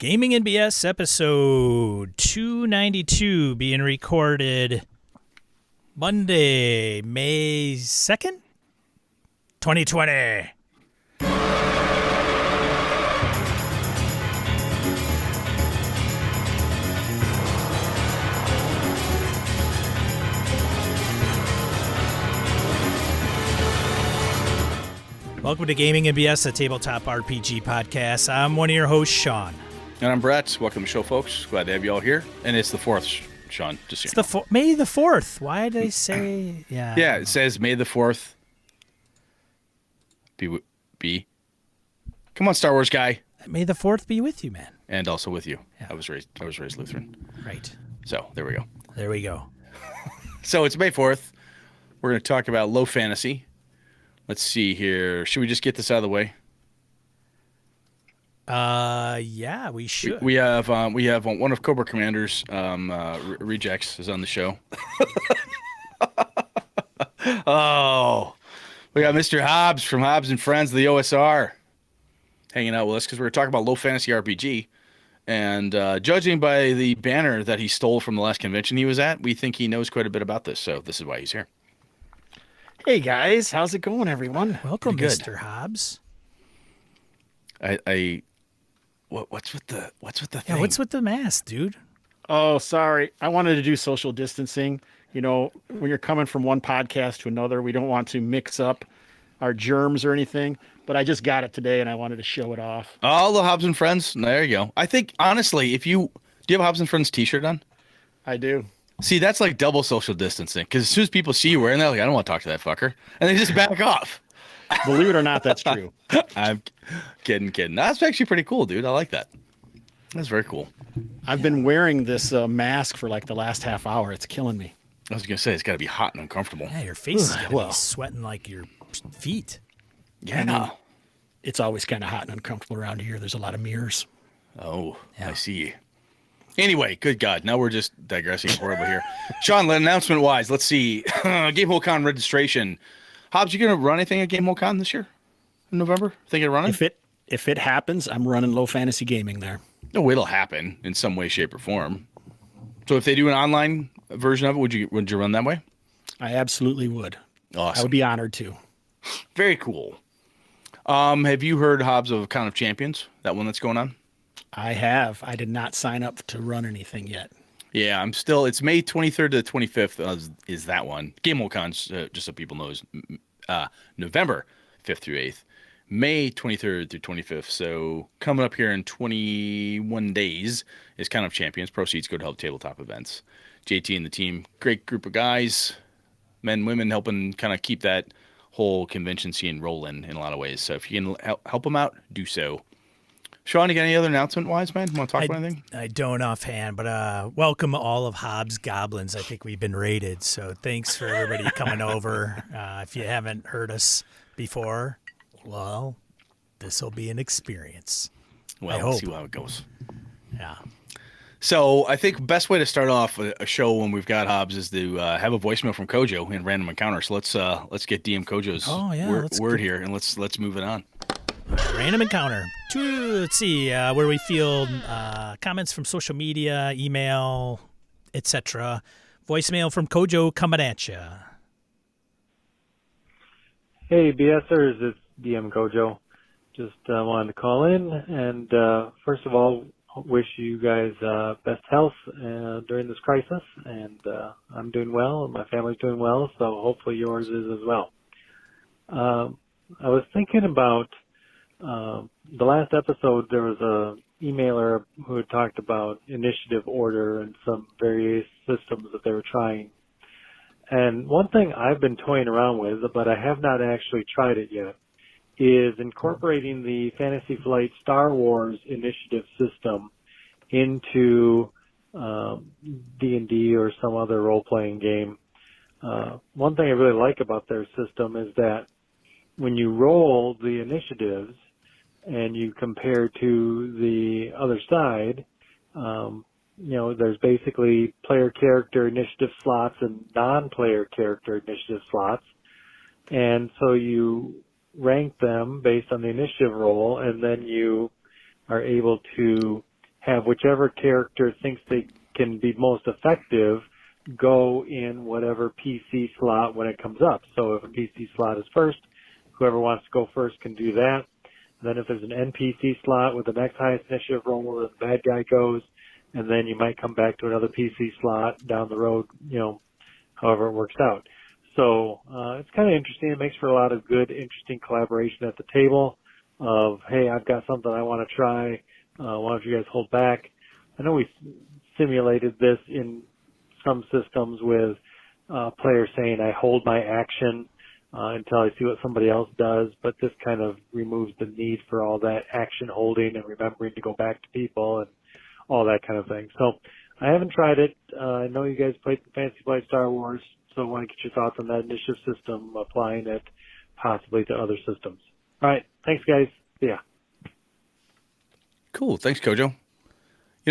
Gaming and BS episode 292 being recorded Monday, May 2nd, 2020. Welcome to Gaming and BS, a tabletop RPG podcast. I'm one of your hosts, Sean. And I'm Brett. Welcome to the show, folks. Glad to have you all here. And it's the 4th, Sean. Just it's the May the 4th. Why did I say? Yeah. Yeah, it says May the 4th. Be. Come on, Star Wars guy. May the 4th be with you, man. And also with you. Yeah. I was raised Lutheran. Right. So there we go. There we go. So it's May 4th. We're going to talk about low fantasy. Let's see here. Should we just get this out of the way? Yeah, we should. We have one of Cobra Commander's rejects is on the show. Oh, we got Mr. Hobbs from Hobbs and Friends of the OSR hanging out with us because we're talking about low fantasy RPG. And judging by the banner that he stole from the last convention he was at, we think he knows quite a bit about this. So this is why he's here. Hey guys, how's it going, everyone? Welcome, Mr. Hobbs. What's with the thing? Yeah, what's with the mask, dude? Oh, sorry. I wanted to do social distancing. You know, when you're coming from one podcast to another, we don't want to mix up our germs or anything. But I just got it today, and I wanted to show it off. Oh, the Hobbs and Friends. There you go. I think honestly, do you have a Hobbs and Friends T-shirt on? I do. See, that's like double social distancing because as soon as people see you wearing that, like, I don't want to talk to that fucker, and they just back off. Believe it or not, that's true. I'm kidding. That's actually pretty cool, dude. I like that. That's very cool. I've been wearing this mask for like the last half hour. It's killing me. I was gonna say it's got to be hot and uncomfortable. Yeah, your face is gonna be sweating like your feet. Yeah, I mean, it's always kind of hot and uncomfortable around here. There's a lot of mirrors. Oh, yeah. I see. Anyway, good God. Now we're just digressing horribly here. Sean, announcement-wise, let's see. GameholeCon registration. Hobbs, you going to run anything at GameholeCon this year? In November? Thinking of running? If it happens, I'm running low fantasy gaming there. No, it'll happen in some way, shape, or form. So if they do an online version of it, would you run that way? I absolutely would. Awesome. I would be honored to. Very cool. Have you heard, Hobbs, of Con of Champions? That one that's going on? I have. I did not sign up to run anything yet. Yeah, it's May 23rd to the 25th is that one. GameholeCon's, just so people know, is November 5th through 8th. May 23rd through 25th. So coming up here in 21 days is Con of Champions. Proceeds go to help tabletop events. JT and the team, great group of guys, men, women, helping kind of keep that whole convention scene rolling in a lot of ways. So if you can help them out, do so. Sean, you got any other announcement-wise, man? Want to talk about anything? I don't offhand, but welcome all of Hobbs Goblins. I think we've been raided, so thanks for everybody coming over. If you haven't heard us before, well, this will be an experience. Well, we'll see how it goes. Yeah. So I think best way to start off a show when we've got Hobbs is to have a voicemail from Kojo in Random Encounter. So let's get DM Kojo's word here, and let's move it on. Random Encounter. Let's see where we field comments from social media, email, etc. Voicemail from Kojo coming at you. Hey, BSers, it's DM Kojo. Just wanted to call in and first of all, wish you guys best health during this crisis. And I'm doing well, and my family's doing well, so hopefully yours is as well. I was thinking about the last episode. There was a emailer who had talked about initiative order and some various systems that they were trying. And one thing I've been toying around with, but I have not actually tried it yet, is incorporating the Fantasy Flight Star Wars initiative system into D&D or some other role-playing game. One thing I really like about their system is that when you roll the initiatives and you compare to the other side, there's basically player character initiative slots and non-player character initiative slots. And so you rank them based on the initiative roll, and then you are able to have whichever character thinks they can be most effective go in whatever PC slot when it comes up. So if a PC slot is first, whoever wants to go first can do that. And then if there's an NPC slot with the next highest initiative roll, where the bad guy goes, and then you might come back to another PC slot down the road, however it works out. So it's kind of interesting. It makes for a lot of good, interesting collaboration at the table of, hey, I've got something I want to try. Why don't you guys hold back? I know we simulated this in some systems with players saying, I hold my action until I see what somebody else does, but this kind of removes the need for all that action holding and remembering to go back to people and all that kind of thing. So I haven't tried it. I know you guys played Fantasy Flight Star Wars, so I want to get your thoughts on that initiative system, applying it possibly to other systems. All right. Thanks, guys. See ya. Cool. Thanks, Kojo.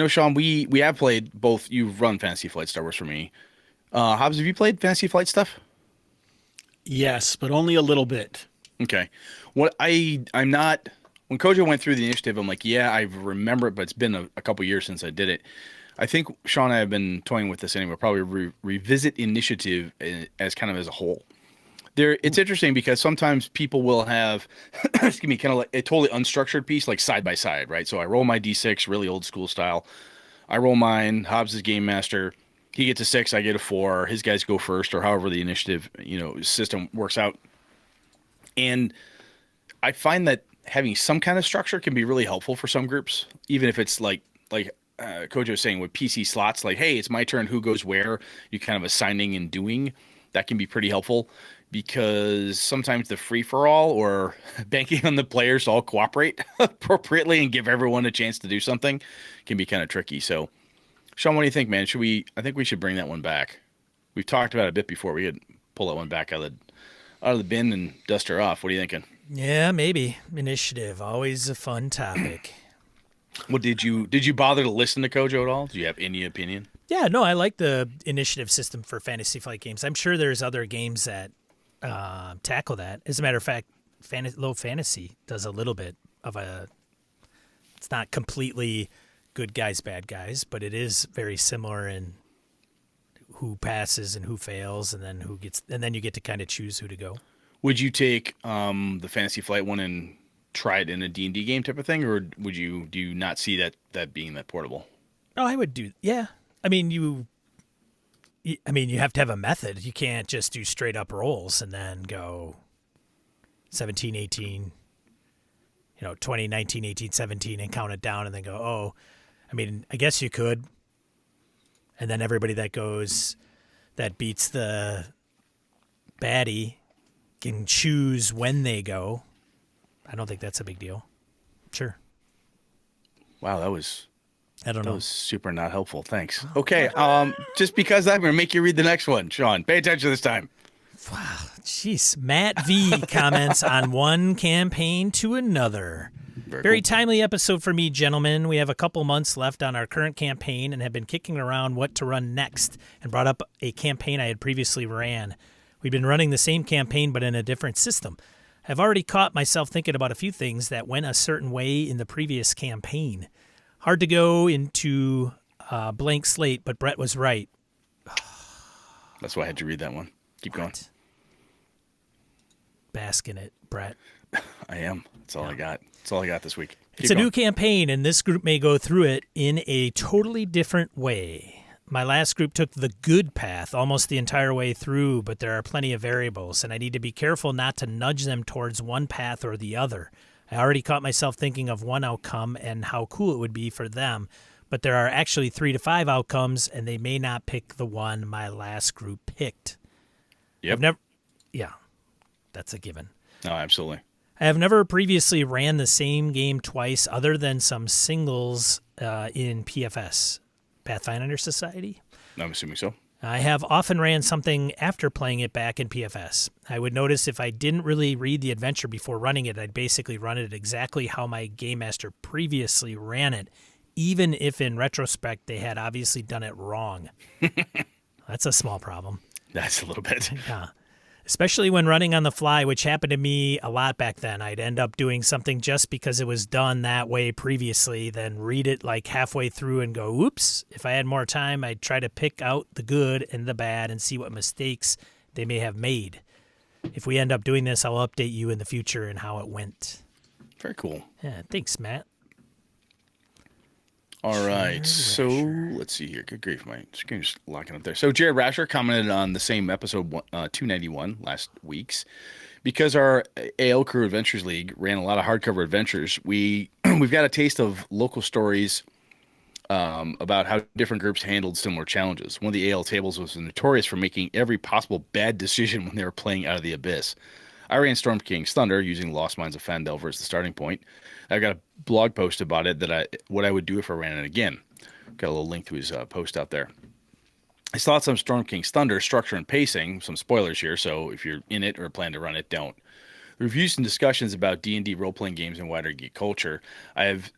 Sean, we have played both. You've run Fantasy Flight Star Wars for me. Hobbs, have you played Fantasy Flight stuff? Yes, but only a little bit. Okay. I'm not. When Kojo went through the initiative, I'm like, yeah, I remember it, but it's been a couple years since I did it. I think Sean and I have been toying with this anyway. Probably revisit initiative as kind of as a whole. It's interesting because sometimes people will have, excuse me, kind of like a totally unstructured piece, like side by side, right? So I roll my D6, really old school style. I roll mine. Hobbs is game master. He gets a 6, I get a 4. His guys go first, or however the initiative, system works out. And I find that having some kind of structure can be really helpful for some groups, even if it's like Kojo was saying with PC slots, like, hey, it's my turn. Who goes where? You kind of assigning and doing. That can be pretty helpful. Because sometimes the free-for-all or banking on the players to all cooperate appropriately and give everyone a chance to do something can be kind of tricky. So, Sean, what do you think, man? I think we should bring that one back. We've talked about it a bit before. We could pull that one back out of the bin and dust her off. What are you thinking? Yeah, maybe. Initiative, always a fun topic. Well, did you bother to listen to Kojo at all? Do you have any opinion? Yeah, no, I like the initiative system for Fantasy Flight games. I'm sure there's other games that tackle that. As a matter of fact, Low Fantasy does a little bit of it's not completely good guys, bad guys, but it is very similar in who passes and who fails, and then you get to kind of choose who to go. Would you take the Fantasy Flight one and try it in a D&D game type of thing, or do you not see that being that portable? Oh, I would do. Yeah. I mean, you have to have a method. You can't just do straight up rolls and then go 17, 18, 20, 19, 18, 17 and count it down and then go, oh, I mean, I guess you could. And then everybody that beats the baddie can choose when they go. I don't think that's a big deal. Sure. Wow, that was super not helpful. Thanks. Okay, just because I'm going to make you read the next one, Sean. Pay attention this time. Wow, jeez. Matt V comments on one campaign to another. Very cool. timely episode for me, gentlemen. We have a couple months left on our current campaign and have been kicking around what to run next and brought up a campaign I had previously ran. We've been running the same campaign but in a different system. I've already caught myself thinking about a few things that went a certain way in the previous campaign. Hard to go into blank slate, but Brett was right. That's why I had to read that one. Keep going. Bask in it, Brett. I am. That's all I got. That's all I got this week. It's a new campaign, and this group may go through it in a totally different way. My last group took the good path almost the entire way through, but there are plenty of variables, and I need to be careful not to nudge them towards one path or the other. I already caught myself thinking of one outcome and how cool it would be for them, but there are actually 3 to 5 outcomes, and they may not pick the one my last group picked. Yep. Yeah, that's a given. No, absolutely. I have never previously ran the same game twice other than some singles in PFS, Pathfinder Society. I'm assuming so. I have often ran something after playing it back in PFS. I would notice if I didn't really read the adventure before running it, I'd basically run it exactly how my game master previously ran it, even if in retrospect they had obviously done it wrong. That's a small problem. That's a little bit. Yeah. especially when running on the fly, which happened to me a lot back then. I'd end up doing something just because it was done that way previously, then read it like halfway through and go, oops. If I had more time, I'd try to pick out the good and the bad and see what mistakes they may have made. If we end up doing this, I'll update you in the future and how it went. Very cool. Yeah, thanks, Matt. All right, so let's see here. Good grief, my screen's locking up there. So Jared Rasher commented on the same episode 291 last week's. Because our AL Crew Adventures League ran a lot of hardcover adventures, we've got a taste of local stories about how different groups handled similar challenges. One of the AL tables was notorious for making every possible bad decision when they were playing Out of the Abyss. I ran Storm King's Thunder using Lost Mines of Phandelver as the starting point. I've got a blog post about it what I would do if I ran it again. Got a little link to his post out there. His thoughts on Storm King's Thunder, structure and pacing. Some spoilers here, so if you're in it or plan to run it, don't. Reviews and discussions about D&D role-playing games and wider geek culture. I have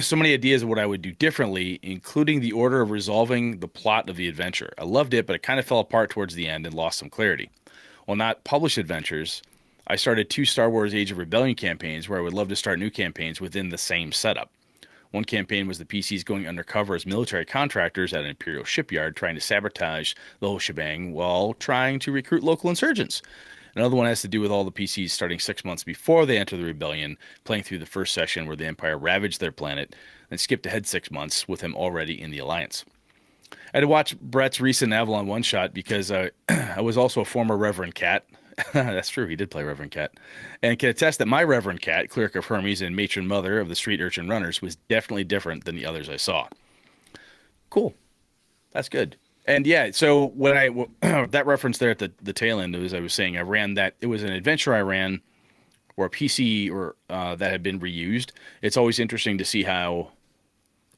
so many ideas of what I would do differently, including the order of resolving the plot of the adventure. I loved it, but it kind of fell apart towards the end and lost some clarity. While not published adventures, I started 2 Star Wars Age of Rebellion campaigns where I would love to start new campaigns within the same setup. One campaign was the PCs going undercover as military contractors at an Imperial shipyard trying to sabotage the whole shebang while trying to recruit local insurgents. Another one has to do with all the PCs starting 6 months before they enter the rebellion, playing through the first session where the Empire ravaged their planet, and skipped ahead 6 months with him already in the Alliance. I had to watch Brett's recent Avalon one-shot because I was also a former Reverend Cat. That's true, he did play Reverend Cat. And can attest that my Reverend Cat, Cleric of Hermes and Matron Mother of the Street Urchin Runners, was definitely different than the others I saw. Cool. That's good. And yeah, so when that reference there at the tail end, as I was saying, I ran that. It was an adventure I ran or a PC or that had been reused. It's always interesting to see how,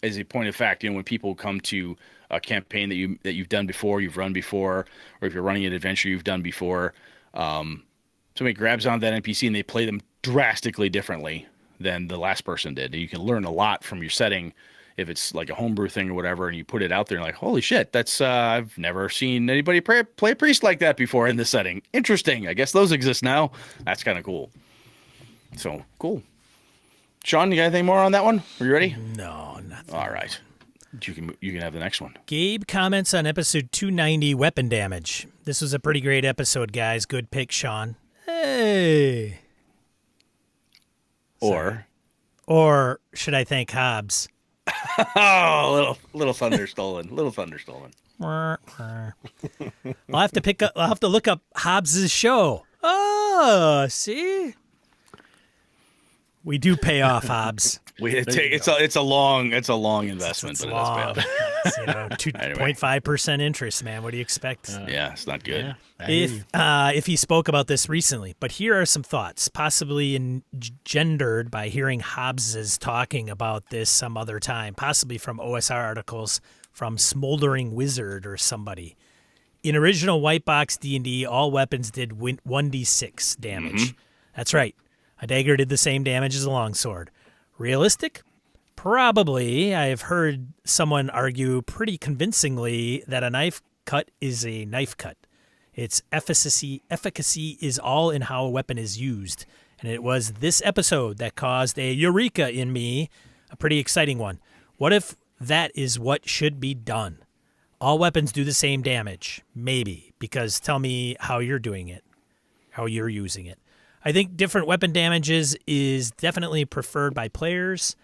as a point of fact, when people come to a campaign that you've done before, you've run before, or if you're running an adventure you've done before, somebody grabs on that NPC and they play them drastically differently than the last person did. And you can learn a lot from your setting if it's like a homebrew thing or whatever, and you put it out there and like, holy shit, that's I've never seen anybody play a priest like that before in this setting. Interesting. I guess those exist now. That's kind of cool. So cool. Sean, you got anything more on that one? Are you ready? No, nothing. All right. You can have the next one. Gabe comments on episode 290, weapon damage. This was a pretty great episode, guys. Good pick, Sean. Hey. Or should I thank Hobbs? Oh, little thunder stolen. Little thunder stolen. I'll have to look up Hobbs's show. Oh, see? We do pay off, Hobbs. It's a long investment, but long. that's bad. 2.5% interest, man. What do you expect? Yeah, it's not good. Yeah, if he spoke about this recently, but here are some thoughts, possibly engendered by hearing Hobbs's talking about this some other time, possibly from OSR articles from Smoldering Wizard or somebody. In original White Box D&D, all weapons did 1d6 damage. Mm-hmm. That's right. A dagger did the same damage as a longsword. Realistic? Probably. I have heard someone argue pretty convincingly that a knife cut is a knife cut. Its efficacy is all in how a weapon is used. And it was this episode that caused a eureka in me, a pretty exciting one. What if that is what should be done? All weapons do the same damage. Maybe. Because tell me how you're doing it, how you're using it. I think different weapon damages is definitely preferred by players,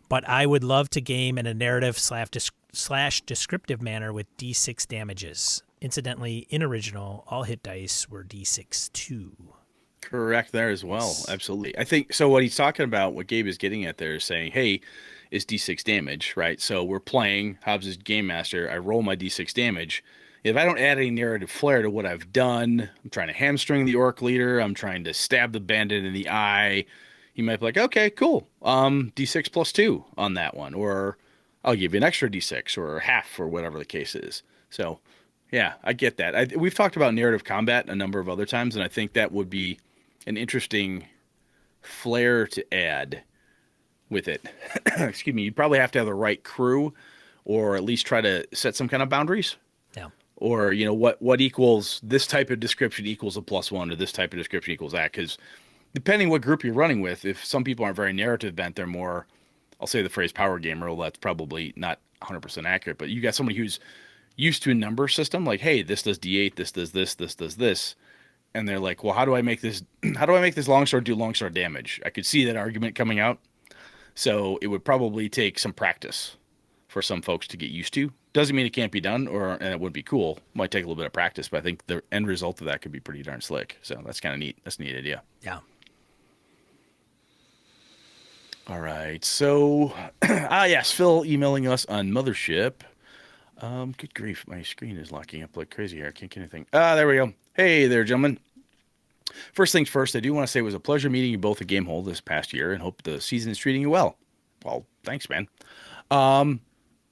but I would love to game in a narrative slash descriptive manner with D6 damages. Incidentally, in original, all hit dice were D6 too. Correct there as well. Absolutely. I think so. What he's talking about, what Gabe is getting at there is saying, hey, is D6 damage, right? So we're playing Hobbs' Game Master. I roll my D6 damage. If I don't add any narrative flair to what I've done, I'm trying to hamstring the orc leader, I'm trying to stab the bandit in the eye, he might be like, okay, cool. D6 plus 2 on that one. Or I'll give you an extra D6 or half or whatever the case is. So, yeah, I get that. We've talked about narrative combat a number of other times, and I think that would be an interesting flair to add with it. Excuse me. You'd probably have to have the right crew or at least try to set some kind of boundaries. Yeah. or what equals this type of description equals a +1, or this type of description equals that. Because depending what group you're running with, if some people aren't very narrative bent, they're more, I'll say the phrase power gamer. Well, that's probably not 100% accurate, but you got somebody who's used to a number system, like, hey, this does D8, this does this does this. And they're like, well, how do I make this longsword do longsword damage? I could see that argument coming out. So it would probably take some practice for some folks to get used to. Doesn't mean it can't be done, and it would be cool. Might take a little bit of practice, but I think the end result of that could be pretty darn slick. So that's kind of neat. That's a neat idea. Yeah. All right. So, yes, Phil emailing us on Mothership. Good grief, my screen is locking up like crazy here. I can't get anything. There we go. Hey there, gentlemen. First things first, I do want to say it was a pleasure meeting you both at Gamehole this past year, and hope the season is treating you well. Well, thanks, man.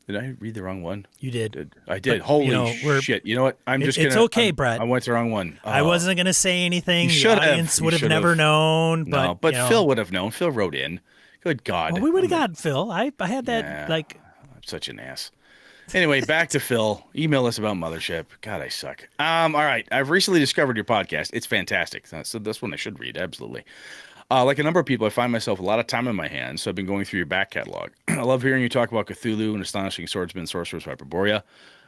Did I read the wrong one? You did. I did. But, Holy shit. You know what? It's okay, Brett. I went the wrong one. I wasn't going to say anything. You The audience would have never known. But, Phil would have known. Phil wrote in. Good God. Well, we would have got Phil. I had that, I'm such an ass. Anyway, back to Phil. Email us about Mothership. God, I suck. All right. I've recently discovered your podcast. It's fantastic. So that's one I should read. Absolutely. Like a number of people, I find myself a lot of time on my hands, so I've been going through your back catalog. I love hearing you talk about Cthulhu and Astonishing Swordsman, Sorcerers, Hyperborea.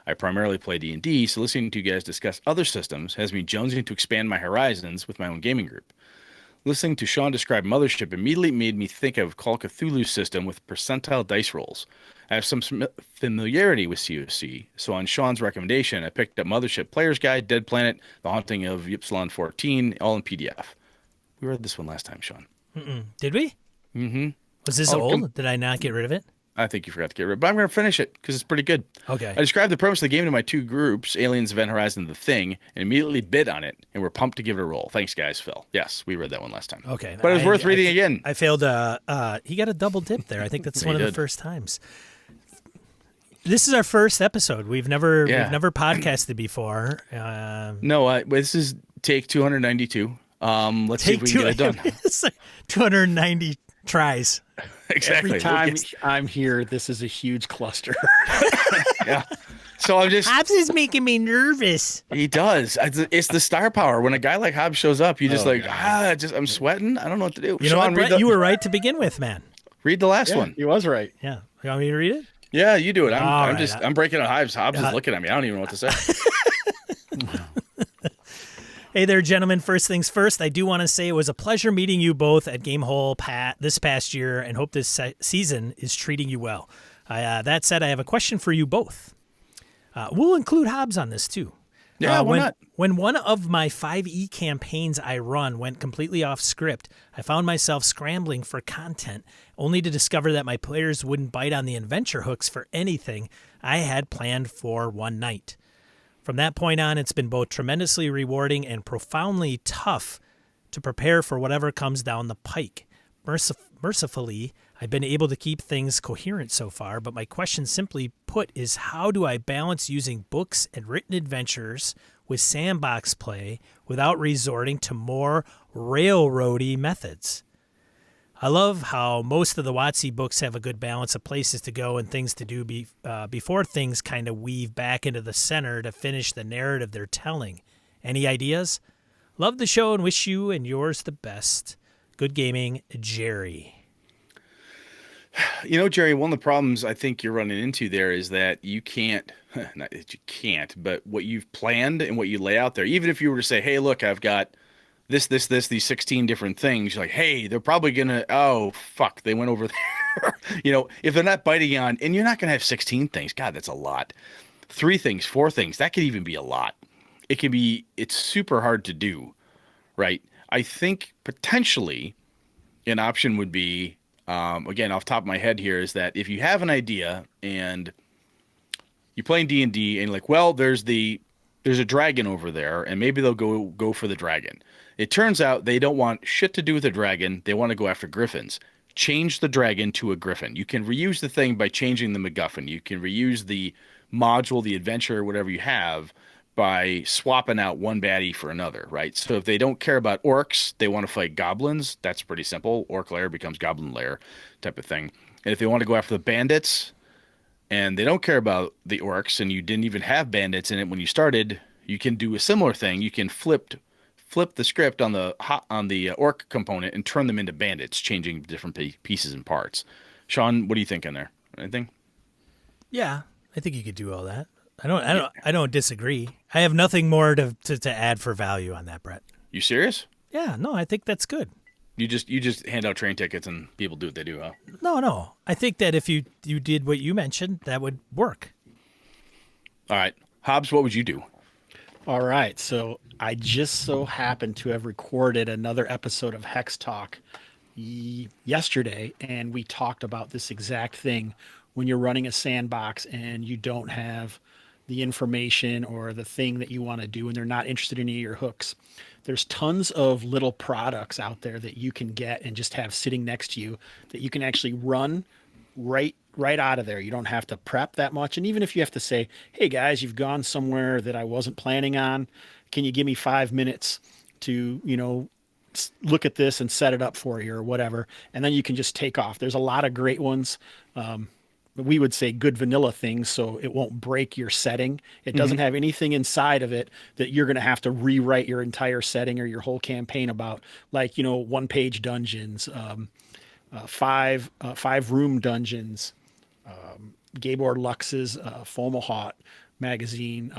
I primarily play D&D, so listening to you guys discuss other systems has me jonesing to expand my horizons with my own gaming group. Listening to Sean describe Mothership immediately made me think of Call Cthulhu's system with percentile dice rolls. I have some familiarity with COC, so on Sean's recommendation, I picked up Mothership Player's Guide, Dead Planet, The Haunting of Ypsilon 14, all in PDF. We read this one last time, Sean. Did we? Mm-hmm. Was this old? Did I not get rid of it? I think you forgot to get rid of it, but I'm going to finish it because it's pretty good. Okay. I described the premise of the game to my two groups, Aliens, Event Horizon, The Thing, and immediately bid on it, and we're pumped to give it a roll. Thanks, guys, Phil. Yes, we read that one last time. Okay. But it was worth reading again. I failed. He got a double dip there. I think that's one of the first times. This is our first episode. We've never podcasted before. No, this is take 292. Let's see if we can get it done. It's like 290 tries. Exactly. Every time I'm here, this is a huge cluster. Yeah. So I'm just. Hobbs is making me nervous. He does. It's the star power. When a guy like Hobbs shows up, you just I'm sweating. I don't know what to do. You know what, Brett? You were right to begin with, man. Read the last one. He was right. Yeah. You want me to read it? Yeah, you do it. I'm breaking on Hobbs. Hobbs is looking at me. I don't even know what to say. Hey there, gentlemen. First things first, I do want to say it was a pleasure meeting you both at Gamehole this past year, and hope this season is treating you well. That said, I have a question for you both. We'll include Hobbs on this, too. Yeah, why not? When one of my 5e campaigns I run went completely off script, I found myself scrambling for content, only to discover that my players wouldn't bite on the adventure hooks for anything I had planned for one night. From that point on, it's been both tremendously rewarding and profoundly tough to prepare for whatever comes down the pike. Mercifully, I've been able to keep things coherent so far, but my question simply put is, how do I balance using books and written adventures with sandbox play without resorting to more railroady methods? I love how most of the WotC books have a good balance of places to go and things to do before things kind of weave back into the center to finish the narrative they're telling. Any ideas? Love the show and wish you and yours the best. Good gaming, Jerry. You know, Jerry, one of the problems I think you're running into there is that you can't, not that you can't, but what you've planned and what you lay out there, even if you were to say, hey, look, I've got these 16 different things, you're like, hey, they're probably going to, oh, fuck, they went over there. If they're not biting on, and you're not going to have 16 things. God, that's a lot. 3 things, 4 things, that could even be a lot. It's super hard to do, right? I think potentially an option would be, again, off the top of my head here, is that if you have an idea and you're playing D&D and you're like, well, there's a dragon over there, and maybe they'll go for the dragon. It turns out they don't want shit to do with the dragon. They want to go after griffins. Change the dragon to a griffin. You can reuse the thing by changing the MacGuffin. You can reuse the module, the adventure, whatever you have, by swapping out one baddie for another, right? So if they don't care about orcs, they want to fight goblins. That's pretty simple. Orc lair becomes goblin lair type of thing. And if they want to go after the bandits, and they don't care about the orcs, and you didn't even have bandits in it when you started, you can do a similar thing. You can flip the script on the orc component and turn them into bandits, changing different pieces and parts. Sean, what do you think in there? Anything? Yeah, I think you could do all that. I don't disagree. I have nothing more to add for value on that, Brett. You serious? Yeah, no, I think that's good. You just hand out train tickets and people do what they do, huh? No. I think that if you did what you mentioned, that would work. All right. Hobbs, what would you do? All right. So I just so happened to have recorded another episode of Hex Talk yesterday, and we talked about this exact thing when you're running a sandbox and you don't have the information or the thing that you want to do and they're not interested in any of your hooks. There's tons of little products out there that you can get and just have sitting next to you that you can actually run right out of there. You don't have to prep that much. And even if you have to say, hey guys, you've gone somewhere that I wasn't planning on, can you give me 5 minutes to, look at this and set it up for you or whatever. And then you can just take off. There's a lot of great ones. We would say good vanilla things, so it won't break your setting. It doesn't have anything inside of it that you're going to have to rewrite your entire setting or your whole campaign about, like, one-page dungeons, five-room dungeons, Gabor Lux's Fomalhaut magazine,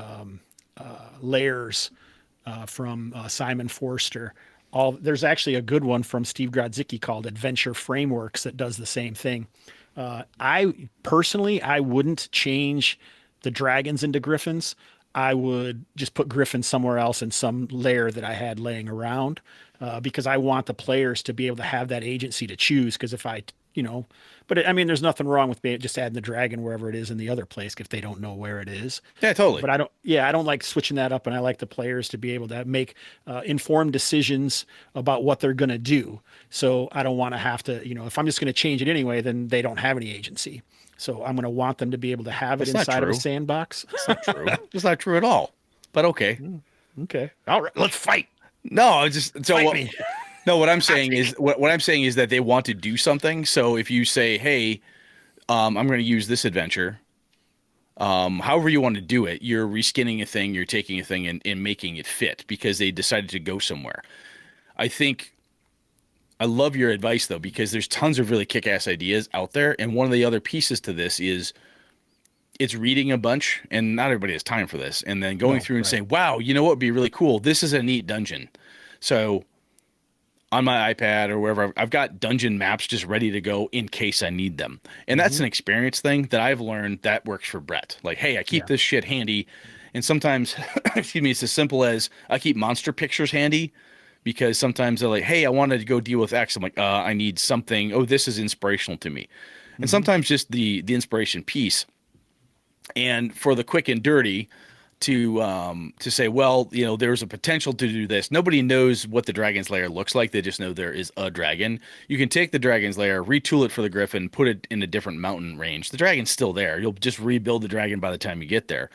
layers from Simon Forster. There's actually a good one from Steve Grodzicki called Adventure Frameworks that does the same thing. I wouldn't change the dragons into griffins. I would just put griffins somewhere else in some lair that I had laying around, because I want the players to be able to have that agency to choose. Because if there's nothing wrong with just adding the dragon wherever it is in the other place if they don't know where it is. Yeah, totally. But I don't like switching that up, and I like the players to be able to make informed decisions about what they're going to do. So I don't want to have to, if I'm just going to change it anyway, then they don't have any agency. So I'm going to want them to be able to have it inside of a sandbox. That's not true. It's not true at all. But okay. Okay. All right. Let's fight. No, fight me. No, what I'm saying is that they want to do something. So if you say, hey, I'm going to use this adventure, however you want to do it, you're reskinning a thing, you're taking a thing and making it fit because they decided to go somewhere. I love your advice, though, because there's tons of really kick-ass ideas out there. And one of the other pieces to this is it's reading a bunch, and not everybody has time for this, and then going through and saying, wow, you know what would be really cool? This is a neat dungeon. So on my iPad or wherever, I've got dungeon maps just ready to go in case I need them. And that's an experience thing that I've learned that works for Brett. Like, hey, I keep this shit handy. And sometimes, it's as simple as I keep monster pictures handy because sometimes they're like, hey, I wanted to go deal with X. I'm like, I need something. Oh, this is inspirational to me. And sometimes just the inspiration piece. And for the quick and dirty, to say, well, there's a potential to do this. Nobody knows what the dragon's lair looks like. They just know there is a dragon. You can take the dragon's lair, retool it for the griffin, put it in a different mountain range. The dragon's still there. You'll just rebuild the dragon by the time you get there.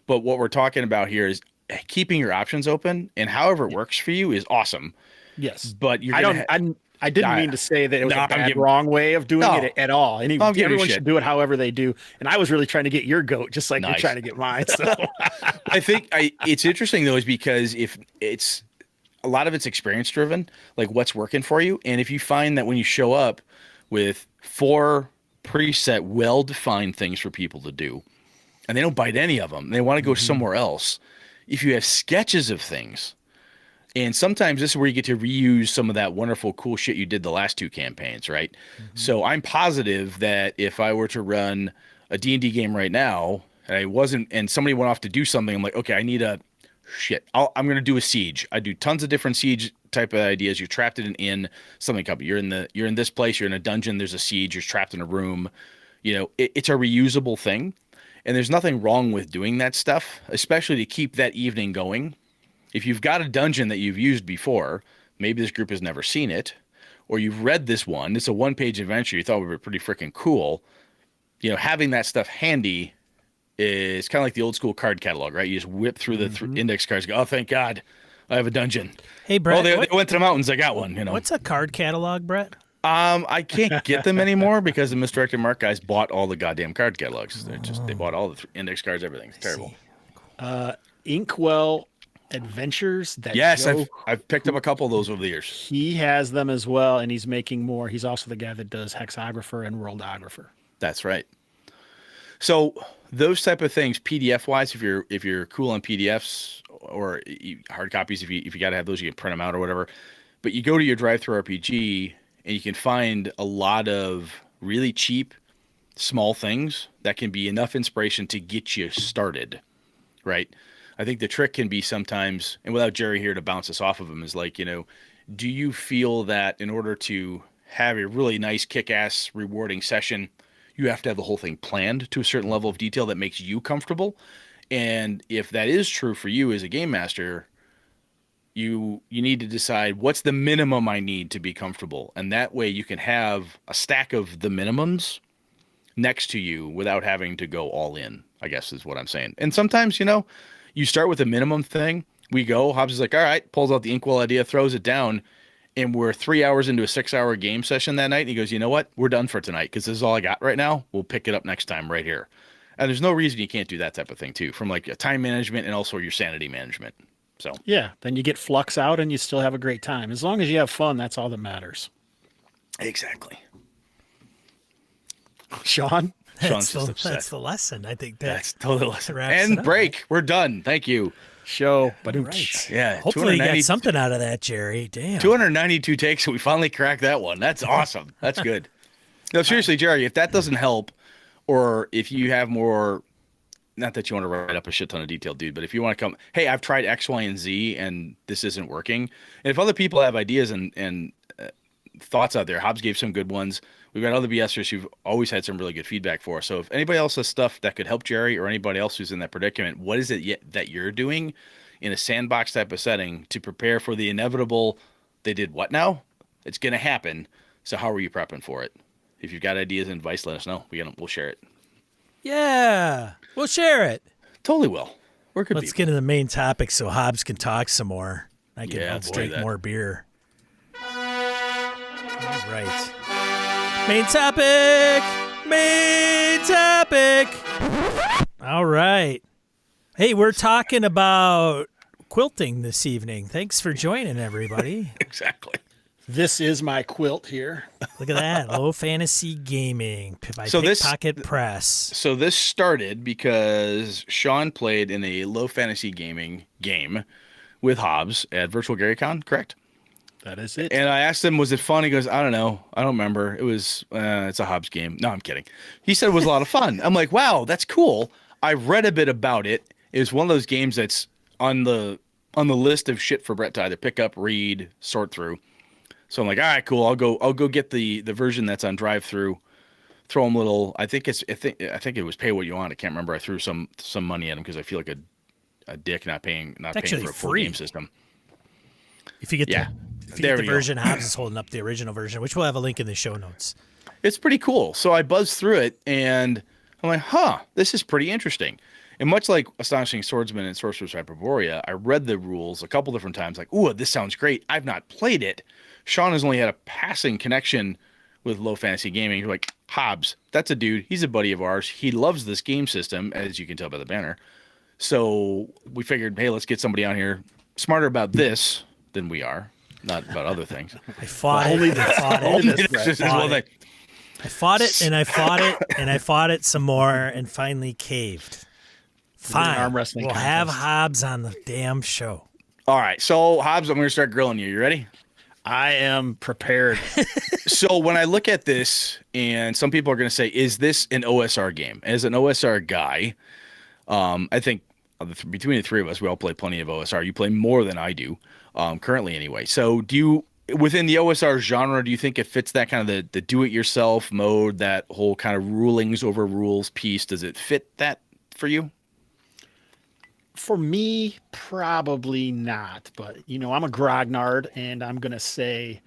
But what we're talking about here is keeping your options open, and however it works for you is awesome. Yes, but I didn't mean to say that it was a wrong way of doing it at all. Everyone should do it however they do. And I was really trying to get your goat, just like you're trying to get mine. So I think it's interesting, though, is because if it's a lot of it's experience driven, like what's working for you. And if you find that when you show up with 4 preset, well-defined things for people to do, and they don't bite any of them, they want to go somewhere else. If you have sketches of things, and sometimes this is where you get to reuse some of that wonderful, cool shit you did the last 2 campaigns, right? So I'm positive that if I were to run a D&D game right now, and somebody went off to do something, I'm like, okay, I need I'm going to do a siege. I do tons of different siege type of ideas. You're trapped in an inn, something up. You're in this place. You're in a dungeon. There's a siege. You're trapped in a room. It's a reusable thing, and there's nothing wrong with doing that stuff, especially to keep that evening going. If you've got a dungeon that you've used before, maybe this group has never seen it, or you've read this one, it's a 1-page adventure you thought would be pretty freaking cool, having that stuff handy is kind of like the old school card catalog, right? You just whip through the index cards, go, oh, thank God, I have a dungeon. Hey, Brett. Oh, they went to the mountains, I got one. What's a card catalog, Brett? I can't get them anymore because the Misdirected Mark guys bought all the goddamn card catalogs. They bought all the index cards, everything. It's terrible. Inkwell Adventures. That Yes, Joe, I've picked up a couple of those over the years. he has them as well, and he's making more. He's also the guy that does Hexographer and Worldographer. That's right. So those type of things, PDF wise, if you're cool on PDFs or hard copies, if you got to have those, you can print them out or whatever. But you go to your DriveThruRPG and you can find a lot of really cheap, small things that can be enough inspiration to get you started, right? I think the trick can be sometimes, and without Jerry here to bounce us off of him, is like, do you feel that in order to have a really nice, kick-ass, rewarding session, you have to have the whole thing planned to a certain level of detail that makes you comfortable? And if that is true for you as a game master, you need to decide what's the minimum I need to be comfortable. And that way you can have a stack of the minimums next to you without having to go all in, I guess is what I'm saying. And sometimes, you start with a minimum thing. Hobbs is like, all right, pulls out the Inkwell idea, throws it down. And we're 3 hours into a 6-hour game session that night. And he goes, you know what? We're done for tonight because this is all I got right now. We'll pick it up next time right here. And there's no reason you can't do that type of thing too, from like a time management and also your sanity management. So Yeah, then you get flux out and you still have a great time. As long as you have fun, that's all that matters. exactly. Sean? Sean's just upset. That's the lesson. I think That's totally the lesson. wraps it And up. break. We're done. Thank you. Show. But Right. Yeah. Hopefully you got 290 something out of that, Jerry. Damn. 292 takes. So we finally cracked that one. That's awesome. That's good. No, seriously, Jerry, if that doesn't help, or if you have more, not that you want to write up a shit ton of detail, dude, but if you want to come, hey, I've tried X, Y, and Z, and this isn't working. And if other people have ideas and thoughts out there, Hobbs gave some good ones. We've got other BSers who've always had some really good feedback for us. So if anybody else has stuff that could help Jerry or anybody else who's in that predicament, what is it that you're doing in a sandbox type of setting to prepare for the inevitable, they did what now? It's going to happen. So how are you prepping for it? If you've got ideas and advice, let us know. We'll share it. Yeah. We'll share it. Totally will. We're good Let's people. get to the main topic so Hobbs can talk some more. I can Yeah, let's do drink that. more beer. All right. Main topic. Main topic. All right. Hey, we're talking about quilting this evening. Thanks for joining, everybody. Exactly. This is my quilt here. Look at that. Low Fantasy Gaming by So this- Pickpocket Press. So this started because Sean played in a low fantasy gaming game with Hobbs at Virtual GaryCon, correct? That is it. And I asked him, was it fun? He goes, I don't know. I don't remember. It was, it's a Hobbs game. No, I'm kidding. He said it was a lot of fun. I'm like, wow, that's cool. I read a bit about it. It was one of those games that's on the list of shit for Brett to either pick up, read, sort through. So I'm like, all right, cool. I'll go get the version that's on DriveThru. Throw him a little. I think it was pay what you want. I can't remember. I threw some money at him because I feel like a dick not paying actually for a full free. game system. If you get Yeah. if you There get the we go. version, Hobbs is holding up the original version, which we'll have a link in the show notes. It's pretty cool. So I buzzed through it and I'm like, huh, this is pretty interesting. And much like Astonishing Swordsman and Sorcerer's Hyperborea, I read the rules a couple different times, like, ooh, this sounds great. I've not played it. Sean has only had a passing connection with low fantasy gaming. You're like, Hobbs, that's a dude. He's a buddy of ours. He loves this game system, as you can tell by the banner. So we figured, hey, let's get somebody on here smarter about this than we are, not about other things. I fought it. I fought Only it. this is one thing. I fought it and I fought it and I fought it some more and finally caved. Fine. arm wrestling we'll contest. have Hobbs on the damn show. All right. So, Hobbs, I'm going to start grilling you. You ready? I am prepared. So when I look at this, and some people are going to say, is this an OSR game? As an OSR guy, I think between the three of us, we all play plenty of OSR. You play more than I do, currently anyway. So do you, within the OSR genre, do you think it fits that kind of the do-it-yourself mode, that whole kind of rulings over rules piece? Does it fit that for you? For me, probably not. But, I'm a grognard, and I'm going to say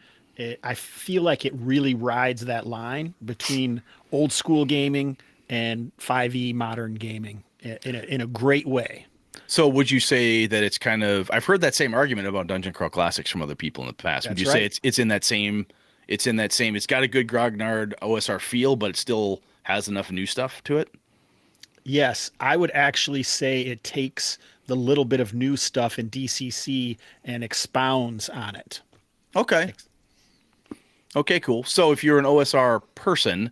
I feel like it really rides that line between old school gaming and 5e modern gaming in a great way. So would you say that it's kind of, I've heard that same argument about Dungeon Crawl Classics from other people in the past. Would That's you say right. it's in that same it's in that same. It's got a good Grognard OSR feel, but it still has enough new stuff to it. Yes, I would actually say it takes the little bit of new stuff in DCC and expounds on it. Okay. Okay, cool. So if you're an OSR person,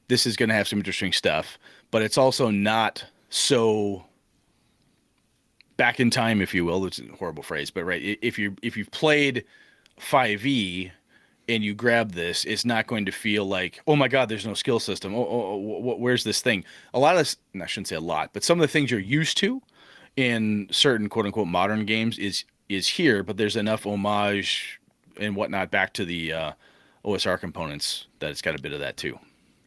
this is going to have some interesting stuff, but it's also not so back in time, if you will. It's a horrible phrase, but right. If you've played 5e and you grab this, it's not going to feel like, oh my God, there's no skill system. Where's this thing? A lot of this, and I shouldn't say a lot, but some of the things you're used to in certain quote unquote modern games is here, but there's enough homage and whatnot back to the OSR components that it's got a bit of that too.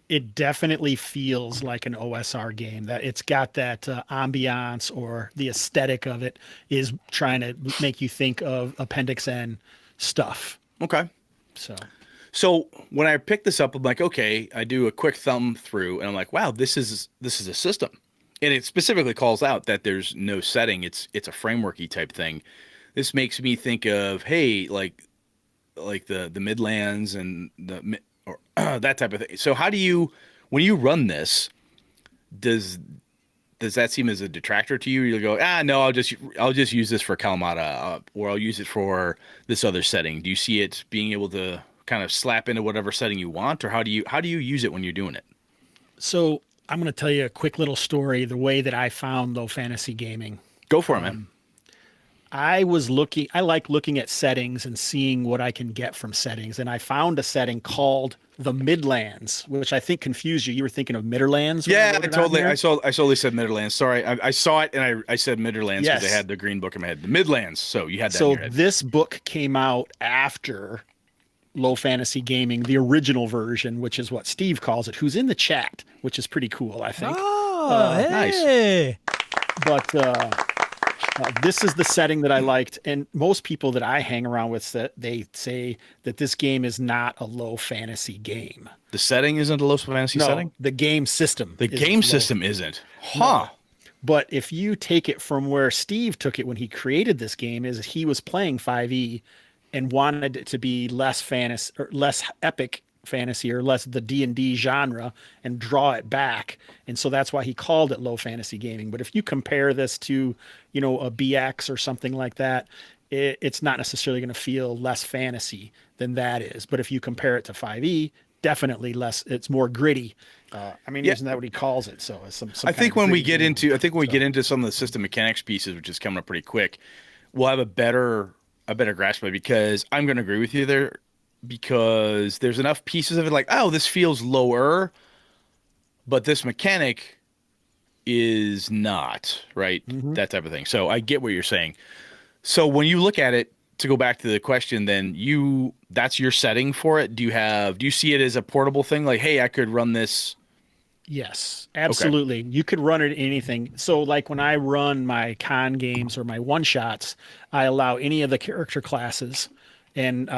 It definitely feels like an OSR game. That it's got that ambiance, or the aesthetic of it is trying to make you think of Appendix N stuff. Okay. So when I pick this up, I'm like, okay, I do a quick thumb through and I'm like, wow, this is a system. And it specifically calls out that there's no setting. It's a frameworky type thing. This makes me think of, hey, like the Midlands and or that type of thing. So how do you, when you run this, does that seem as a detractor to you? You go, no, I'll just use this for Kalamata, or I'll use it for this other setting. Do you see it being able to kind of slap into whatever setting you want, or how do you use it when you're doing it? So I'm going to tell you a quick little story, the way that I found low fantasy gaming. Go for it, man. I like looking at settings and seeing what I can get from settings. And I found a setting called the Midlands, which I think confused you. You were thinking of Midlands. Yeah, I totally said Midlands. Sorry. I saw it and I said Midlands because I had the green book in my head. The Midlands. So you had that in your head. This book came out after Low Fantasy Gaming, the original version, which is what Steve calls it, who's in the chat, which is pretty cool, I think. Oh, hey. Nice. But this is the setting that I liked, and most people that I hang around with, they say that this game is not a low fantasy game. The setting isn't a low fantasy setting? The game system. The game system isn't. Huh. No. But if you take it from where Steve took it when he created this game, is he was playing 5e and wanted it to be less fantasy or less epic fantasy, or less the D&D genre, and draw it back. And so that's why he called it low fantasy gaming. But if you compare this to, a BX or something like that, it's not necessarily going to feel less fantasy than that is. But if you compare it to 5e, definitely less, it's more gritty. Isn't that what he calls it? So it's I think when we get into some of the system mechanics pieces, which is coming up pretty quick, we'll have a better grasp of it, because I'm going to agree with you there, because there's enough pieces of it like, oh, this feels lower, but this mechanic is not, right? Mm-hmm. That type of thing. So I get what you're saying. So when you look at it, to go back to the question, then that's your setting for it. Do you see it as a portable thing? Like, hey, I could run this. Yes, absolutely. Okay. You could run it anything. So like when I run my con games or my one shots, I allow any of the character classes and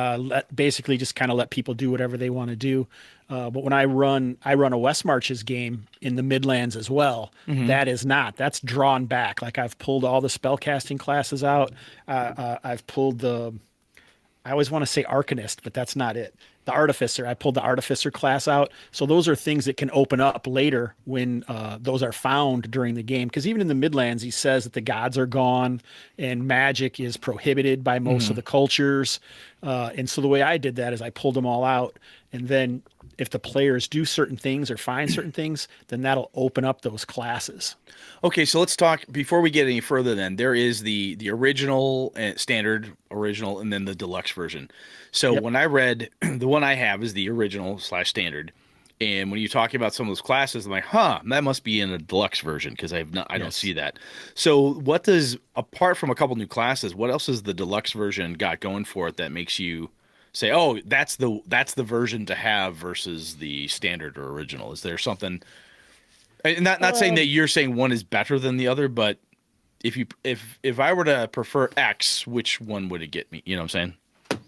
basically just kind of let people do whatever they want to do. But when I run a West Marches game in the Midlands as well. Mm-hmm. That's drawn back. Like I've pulled all the spellcasting classes out. I've pulled I always want to say Arcanist, but that's not it. The Artificer. I pulled the Artificer class out. So those are things that can open up later when those are found during the game. Because even in the Midlands, he says that the gods are gone and magic is prohibited by most of the cultures. And so the way I did that is I pulled them all out. And then if the players do certain things or find certain things, then that'll open up those classes. Okay, so let's talk, before we get any further then, there is the original, standard original, and then the deluxe version. So when I read, the one I have is the original / standard. And when you talk about some of those classes, I'm like, that must be in a deluxe version, because I don't see that. So what does, apart from a couple new classes, what else has the deluxe version got going for it that makes you say, oh, that's the version to have versus the standard or original? Is there something, not saying that you're saying one is better than the other, but if I were to prefer X, which one would it get me? You know what I'm saying?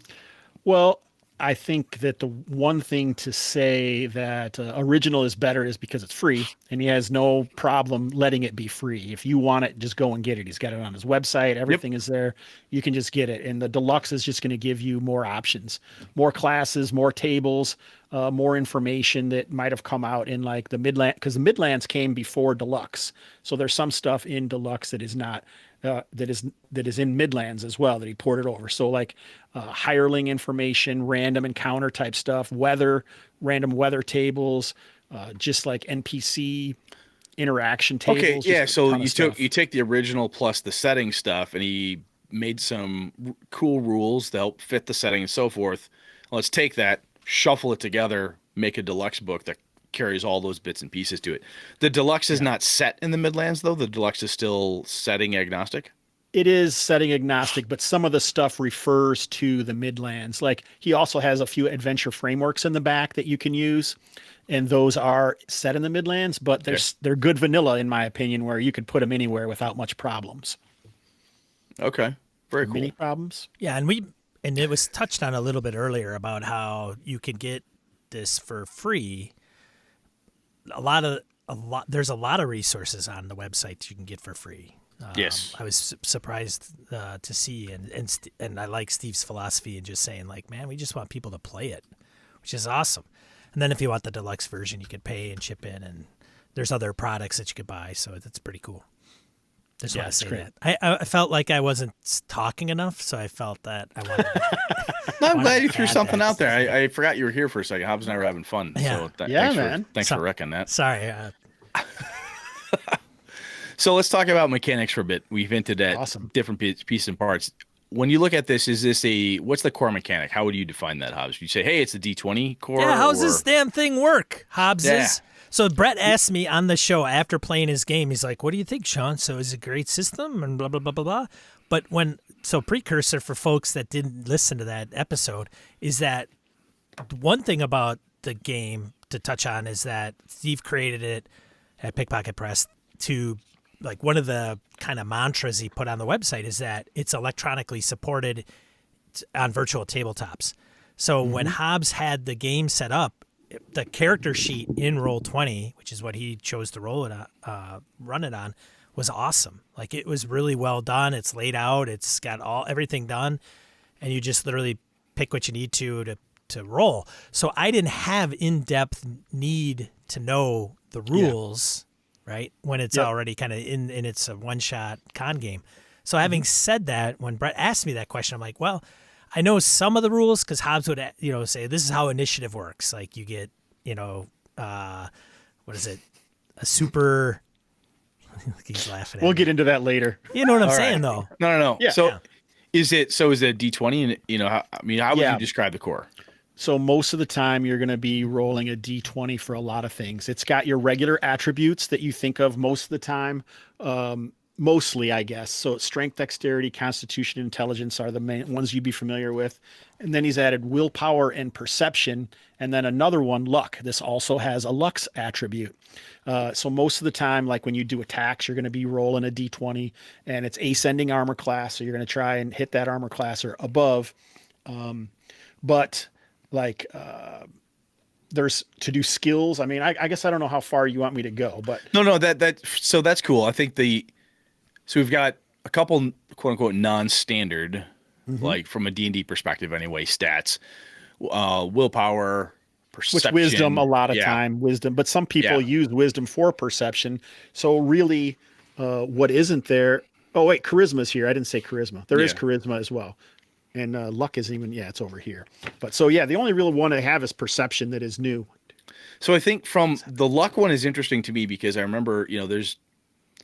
Well, I think that the one thing to say that original is better is because it's free, and he has no problem letting it be free. If you want it, just go and get it. He's got it on his website. Everything is there. You can just get it. And the deluxe is just going to give you more options, more classes, more tables, more information that might have come out in like the Midland, because the Midlands came before deluxe. So there's some stuff in deluxe that is not. That is in Midlands as well that he ported over. So like hireling information, random encounter type stuff, random weather tables, just like NPC interaction tables. Okay, yeah. So you take the original plus the setting stuff, and he made some cool rules to help fit the setting and so forth. Let's take that, shuffle it together, make a deluxe book that carries all those bits and pieces to it. The deluxe is not set in the Midlands, though. The deluxe is still setting agnostic. It is setting agnostic, but some of the stuff refers to the Midlands. Like he also has a few adventure frameworks in the back that you can use, and those are set in the Midlands, but they're good vanilla in my opinion, where you could put them anywhere without much problems. Okay, very cool. Many problems. Yeah, and it was touched on a little bit earlier about how you could get this for free. There's a lot of resources on the website you can get for free. Yes, I was surprised to see, and I like Steve's philosophy in just saying like, man, we just want people to play it, which is awesome. And then if you want the deluxe version, you could pay and chip in, and there's other products that you could buy, so that's pretty cool. Just want to say great. that. I felt like I wasn't talking enough, so I felt that I wanted to. I'm glad you threw something out there. I forgot you were here for a second. Hobbs and I were having fun. Yeah. So man. Thanks for wrecking that. Sorry. So let's talk about mechanics for a bit. We've hinted at different pieces and parts. When you look at this, what's the core mechanic? How would you define that, Hobbs? You say, hey, it's a D20 core? Yeah, how's this damn thing work, Hobbs? So Brett asked me on the show after playing his game, he's like, what do you think, Sean? So is it a great system and blah, blah, blah, blah, blah. But precursor for folks that didn't listen to that episode is that one thing about the game to touch on is that Steve created it at Pickpocket Press to, like, one of the kind of mantras he put on the website is that it's electronically supported on virtual tabletops. So when Hobbs had the game set up, the character sheet in Roll20, which is what he chose to run it on, was awesome. Like, it was really well done. It's laid out. It's got everything done, and you just literally pick what you need to roll. So I didn't have in-depth need to know the rules, right? When it's already kind of in it's a one-shot con game. So having said that, when Brett asked me that question, I'm like, well, I know some of the rules because Hobbs would, say this is how initiative works. Like you get, what is it? A super. He's laughing. We'll get into that later. You know what I'm saying, though. No. Yeah. So is it D20? And how would you describe the core? So most of the time you're going to be rolling a D20 for a lot of things. It's got your regular attributes that you think of most of the time. Mostly, I guess. So strength, dexterity, constitution, intelligence are the main ones you'd be familiar with. And then he's added willpower and perception. And then another one, luck. This also has a luck attribute. So most of the time, like when you do attacks, you're going to be rolling a D20 and it's ascending armor class. So you're going to try and hit that armor class or above. But like, there's to do skills. I mean, I guess I don't know how far you want me to go, but no, so that's cool. I think so we've got a couple quote unquote non-standard, like from a D&D perspective anyway, stats, willpower, perception. Which wisdom a lot of time, wisdom, but some people use wisdom for perception. So really, what isn't there? Oh wait, charisma's here. I didn't say charisma. There is charisma as well. And luck isn't even, it's over here. But so, the only real one I have is perception that is new. So I think from the luck one is interesting to me because I remember, there's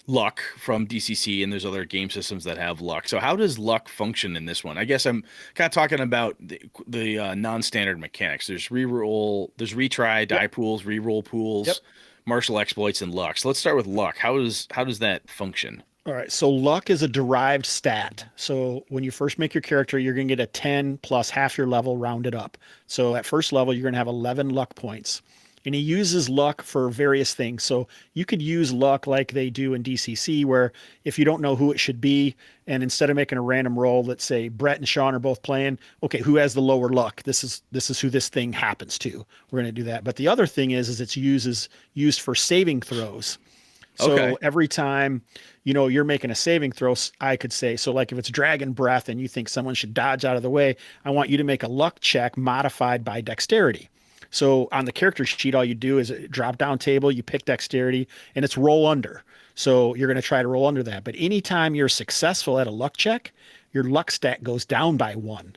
luck from DCC and there's other game systems that have luck. So how does luck function in this one? I guess I'm kind of talking about the non-standard mechanics. There's reroll, there's retry, die pools, reroll pools, martial exploits, and luck. So let's start with luck. How does that function? All right, so luck is a derived stat. So when you first make your character, you're going to get a 10 plus half your level rounded up. So at first level, you're going to have 11 luck points. and he uses luck for various things. So you could use luck like they do in DCC, where if you don't know who it should be, and instead of making a random roll, let's say Brett and Sean are both playing, okay, who has the lower luck? This is who this thing happens to. We're going to do that. But the other thing is it's used for saving throws. So every time, you're making a saving throw, I could say, so like if it's dragon breath and you think someone should dodge out of the way, I want you to make a luck check modified by dexterity. So on the character sheet, all you do is a drop down table, you pick dexterity, and it's roll under. So you're going to try to roll under that. But anytime you're successful at a luck check, your luck stat goes down by 1.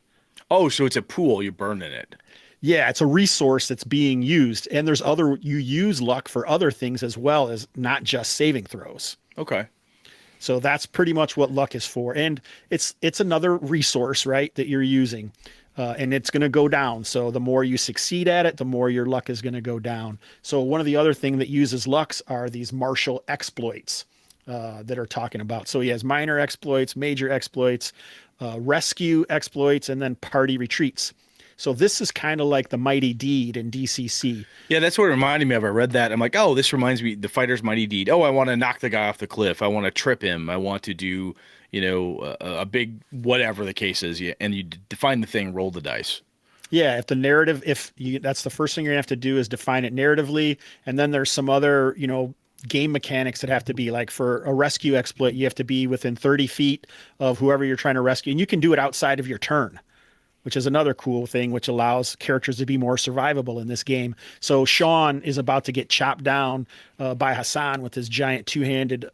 Oh, so it's a pool. You're burning it. Yeah, it's a resource that's being used. And you use luck for other things as well as not just saving throws. Okay. So that's pretty much what luck is for. And it's another resource, right, that you're using. And it's going to go down. So the more you succeed at it, the more your luck is going to go down. So one of the other things that uses lucks are these martial exploits that are talking about. So he has minor exploits, major exploits, rescue exploits, and then party retreats. So this is kind of like the mighty deed in DCC. Yeah, that's what it reminded me of. I read that. I'm like, oh, this reminds me the fighter's mighty deed. Oh, I want to knock the guy off the cliff. I want to trip him. I want to do, a big whatever the case is. Yeah, and you define the thing, roll the dice. Yeah, if the narrative, that's the first thing you're gonna have to do is define it narratively, and then there's some other, game mechanics that have to be like for a rescue exploit, you have to be within 30 feet of whoever you're trying to rescue, and you can do it outside of your turn, which is another cool thing, which allows characters to be more survivable in this game. So Sean is about to get chopped down by Hassan with his giant two-handed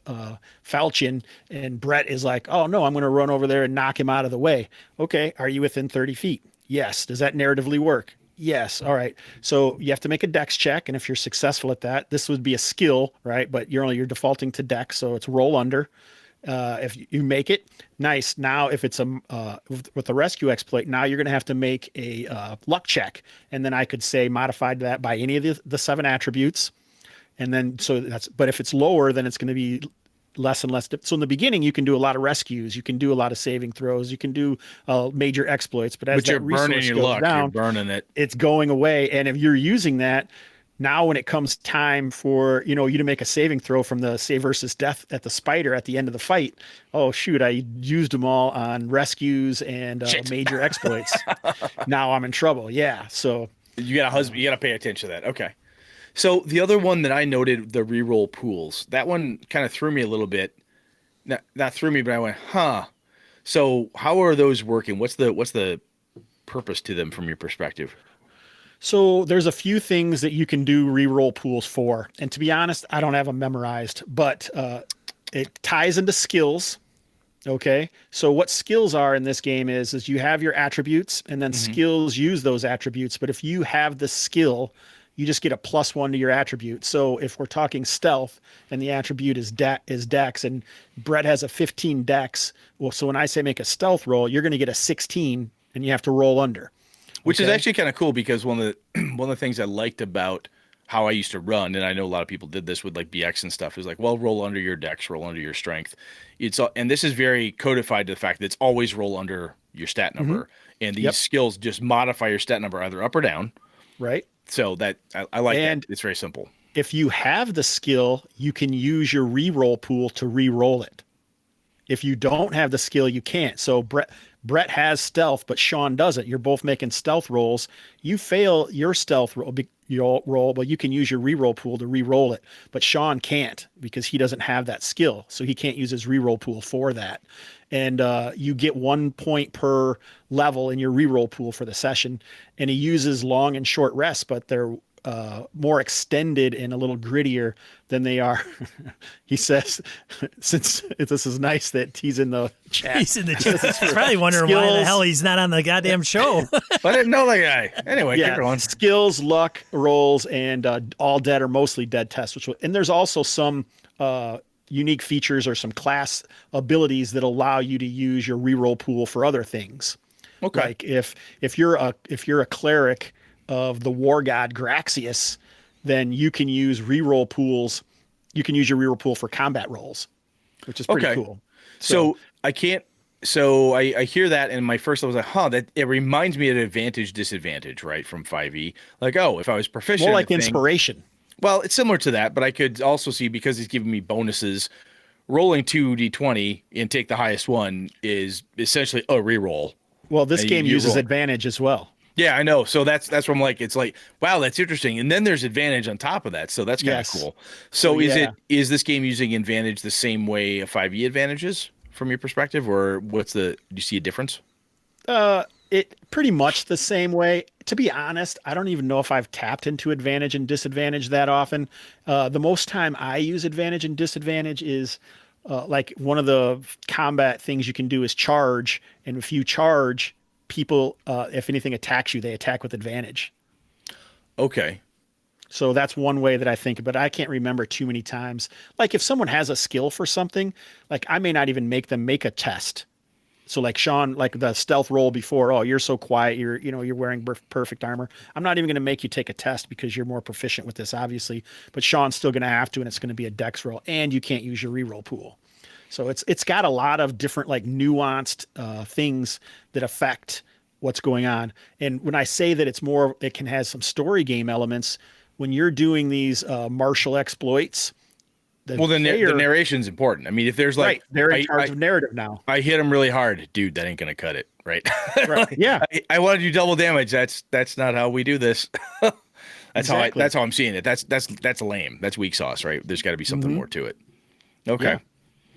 falchion, and Brett is like, oh no, I'm going to run over there and knock him out of the way. Okay, are you within 30 feet? Yes. Does that narratively work? Yes. All right. So you have to make a dex check, and if you're successful at that, this would be a skill, right? But you're defaulting to dex, so it's roll under. If you make it, nice. Now, if it's with the rescue exploit, now you're going to have to make a luck check, and then I could say modified that by any of the 7 attributes, and then but if it's lower, then it's going to be less and less. So in the beginning, you can do a lot of rescues, you can do a lot of saving throws, you can do major exploits, but as you're burning your luck, down, you're burning it. It's going away, and if you're using that. Now, when it comes time for, you to make a saving throw from the save versus death at the spider at the end of the fight, oh, shoot, I used them all on rescues and major exploits. Now I'm in trouble. Yeah. So you got to pay attention to that. Okay. So the other one that I noted, the reroll pools, that one kind of threw me a little bit. Not threw me, but I went, huh. So how are those working? What's the purpose to them from your perspective? So there's a few things that you can do reroll pools for. And to be honest, I don't have them memorized, but it ties into skills. Okay. So what skills are in this game is you have your attributes, and then skills use those attributes. But if you have the skill, you just get a +1 to your attribute. So if we're talking stealth and the attribute is dex, and Brett has a 15 dex, well, so when I say make a stealth roll, you're going to get a 16 and you have to roll under. Which is actually kind of cool, because one of the things I liked about how I used to run, and I know a lot of people did this with like BX and stuff, is like, well, roll under your dex, roll under your strength. And this is very codified to the fact that it's always roll under your stat number, and these skills just modify your stat number either up or down. Right. So that I like that. It's very simple. If you have the skill, you can use your reroll pool to re-roll it. If you don't have the skill, you can't. So Brett has stealth, but Sean doesn't. You're both making stealth rolls. You fail your stealth roll, but you can use your reroll pool to re-roll it. But Sean can't, because he doesn't have that skill, so he can't use his reroll pool for that. And you get 1 point per level in your reroll pool for the session. And he uses long and short rests, but they're more extended and a little grittier than they are. He says, since this is nice that he's in the chat. He's in the chat. He's probably wondering why the hell he's not on the goddamn show. I didn't know that guy. Anyway, keep going. Skills, luck rolls, and all dead or mostly dead tests. And there's also some unique features or some class abilities that allow you to use your reroll pool for other things. Okay. Like if you're a cleric of the war god Graxius, then you can use reroll pools. You can use your reroll pool for combat rolls, which is pretty cool. So I can't. So I hear that, and my first thought was like, huh, that it reminds me of advantage disadvantage, right, from 5e. Like, oh, if I was proficient, More in like a thing, inspiration. well, it's similar to that, but I could also see because he's giving me bonuses. Rolling 2d20 and take the highest one is essentially a reroll. Well, this And game you uses roll. advantage as well. Yeah, I know. So that's what I'm like. It's like, wow, that's interesting. And then there's advantage on top of that. So that's kind of Yes. cool. So, So yeah. is this game using advantage the same way a 5e advantage is from your perspective, or do you see a difference? It pretty much the same way. To be honest, I don't even know if I've tapped into advantage and disadvantage that often. The most time I use advantage and disadvantage is like one of the combat things you can do is charge. And if you charge, people, if anything attacks you, they attack with advantage. Okay. So that's one way that I think, but I can't remember too many times. Like if someone has a skill for something, like I may not even make them make a test. So like Sean, like the stealth roll before, oh, you're so quiet. You're wearing perfect armor. I'm not even going to make you take a test because you're more proficient with this, obviously, but Sean's still going to have to, and it's going to be a dex roll, and you can't use your reroll pool. So it's got a lot of different like nuanced things that affect what's going on. And when I say that it can have some story game elements, when you're doing these martial exploits, The narration's important. I mean, if there's like, right, they're in charge of narrative now. I hit him really hard, dude, that ain't gonna cut it, right? Right. Yeah. I want to do double damage. That's not how we do this. That's how I'm seeing it. That's lame. That's weak sauce, right? There's got to be something more to it. Okay.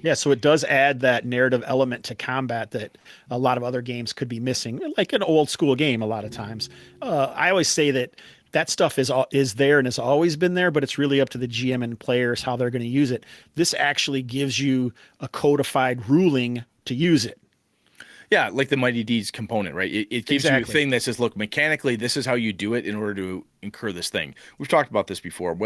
Yeah, so it does add that narrative element to combat that a lot of other games could be missing, like an old school game. A lot of times, I always say that stuff is there and has always been there, but it's really up to the GM and players how they're going to use it. This actually gives you a codified ruling to use it. Yeah, like the Mighty Deeds component, right? It gives you a thing that says, look, mechanically, this is how you do it in order to incur this thing. We've talked about this before.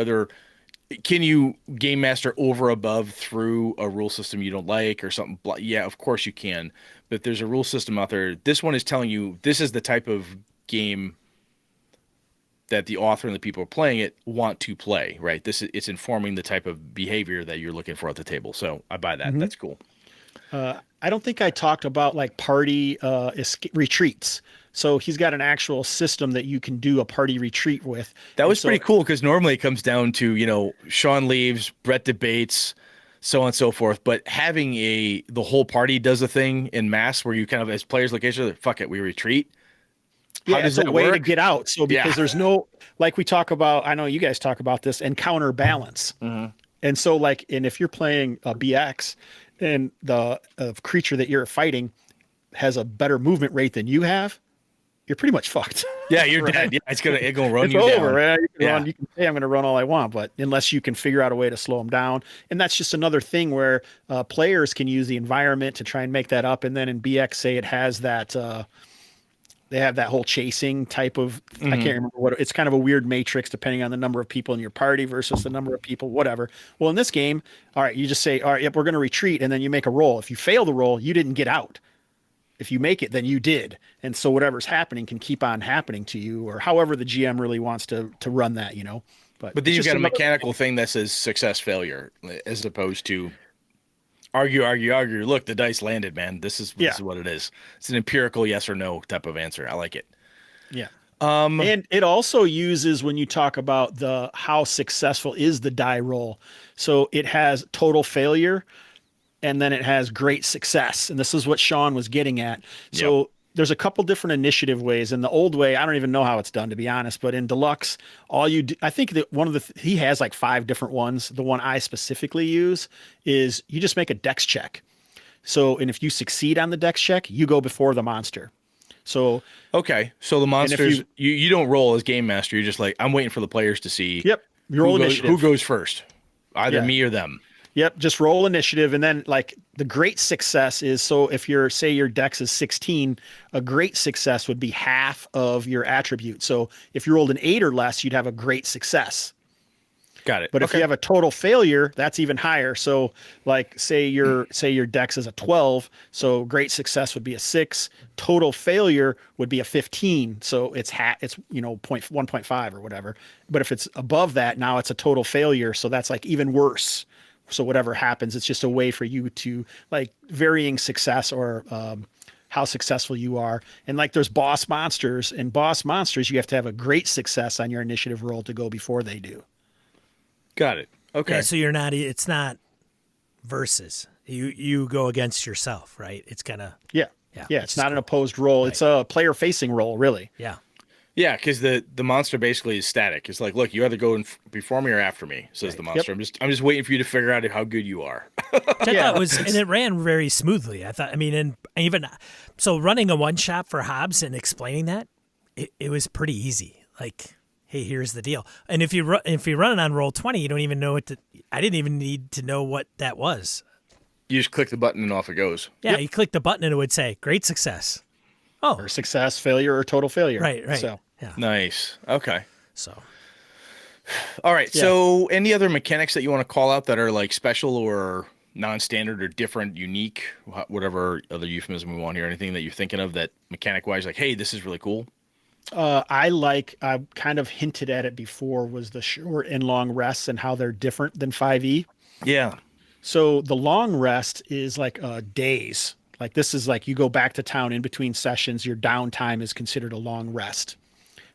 Can you game master over above through a rule system you don't like or something? Yeah, of course you can. But if there's a rule system out there, this one is telling you this is the type of game that the author and the people playing it want to play, right? It's informing the type of behavior that you're looking for at the table. So I buy that. Mm-hmm. That's cool. I don't think I talked about like party retreats. So he's got an actual system that you can do a party retreat with. That was pretty cool because normally it comes down to, Sean leaves, Brett debates, so on and so forth. But having the whole party does a thing in mass where you kind of, as players look at each other, fuck it, we retreat. Yeah, it's a way to get out. So because there's no, like we talk about, I know you guys talk about this, and counterbalance. Mm-hmm. And so and if you're playing a BX and the creature that you're fighting has a better movement rate than you have, you're pretty much fucked. Yeah, you're dead. Yeah, it's gonna run it's you over, down. Right? You can say I'm gonna run all I want, but unless you can figure out a way to slow them down, and that's just another thing where players can use the environment to try and make that up. And then in BX, say it has that. They have that whole chasing type of, I can't remember it's kind of a weird matrix depending on the number of people in your party versus the number of people, whatever. Well, in this game, all right, you just say, all right, yep, we're going to retreat. And then you make a roll. If you fail the roll, you didn't get out. If you make it, then you did. And so whatever's happening can keep on happening to you, or however the GM really wants to run that, But then you've got a mechanical thing that says success failure as opposed to argue. Look, the dice landed, man. This is what it is. It's an empirical yes or no type of answer. I like it. Yeah. And it also uses, when you talk about how successful is the die roll. So it has total failure and then it has great success. And this is what Sean was getting at. So there's a couple different initiative ways. In the old way, I don't even know how it's done, to be honest, but in Deluxe, all you do, I think that he has like 5 different ones. The one I specifically use is you just make a dex check. So, and if you succeed on the dex check, you go before the monster. So, okay. So the monsters, you don't roll as game master. You're just like, I'm waiting for the players to see. Yep. You roll initiative. Who goes first? Either me or them. Yep, just roll initiative. And then like the great success is, so if say your dex is 16, a great success would be half of your attribute. So if you rolled an 8 or less, you'd have a great success. Got it. But if you have a total failure, that's even higher. So like say your dex is a 12, so great success would be a 6, total failure would be a 15. So it's 1.5 or whatever. But if it's above that, now it's a total failure, so that's like even worse So whatever happens, it's just a way for you to like varying success or how successful you are. And like there's boss monsters, and boss monsters, you have to have a great success on your initiative roll to go before they do. Got it. Okay. Yeah, so you're not. It's not versus. You go against yourself, right? It's kind of Yeah. It's not an opposed roll. It's a player facing roll, really. yeah. Yeah, because the monster basically is static. It's like, look, you either go in before me or after me, says the monster. I'm just waiting for you to figure out how good you are. Which I thought was, and it ran very smoothly. I thought, I mean, and even so, running a one shot for Hobbs and explaining that, it was pretty easy. Like, hey, here's the deal. And if you run it on Roll20, you don't even know what I didn't even need to know what that was. You just click the button and off it goes. Yeah, you click the button and it would say, great success. Oh, Or success, failure, or total failure. right. So Yeah. Nice. Okay. So All right. So any other mechanics that you want to call out that are like special or non-standard or different, unique, whatever other euphemism we want here, anything that you're thinking of that mechanic-wise, like, hey, this is really cool? I kind of hinted at it before, was the short and long rests and how they're different than 5e. Yeah. So the long rest is like days. Like this is like you go back to town in between sessions, your downtime is considered a long rest.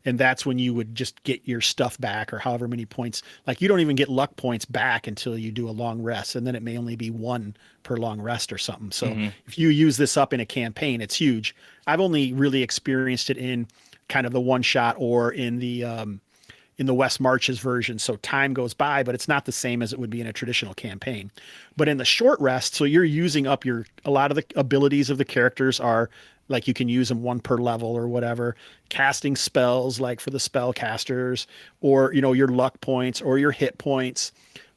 And that's when you would just get your stuff back or however many points. Like you don't even get luck points back until you do a long rest. And then it may only be one per long rest or something. So if you use this up in a campaign, it's huge. I've only really experienced it in kind of the one shot or in the West Marches version. So time goes by, but it's not the same as it would be in a traditional campaign. But in the short rest, so you're using up a lot of the abilities of the characters are like you can use them one per level or whatever, casting spells like for the spell casters, or, your luck points or your hit points.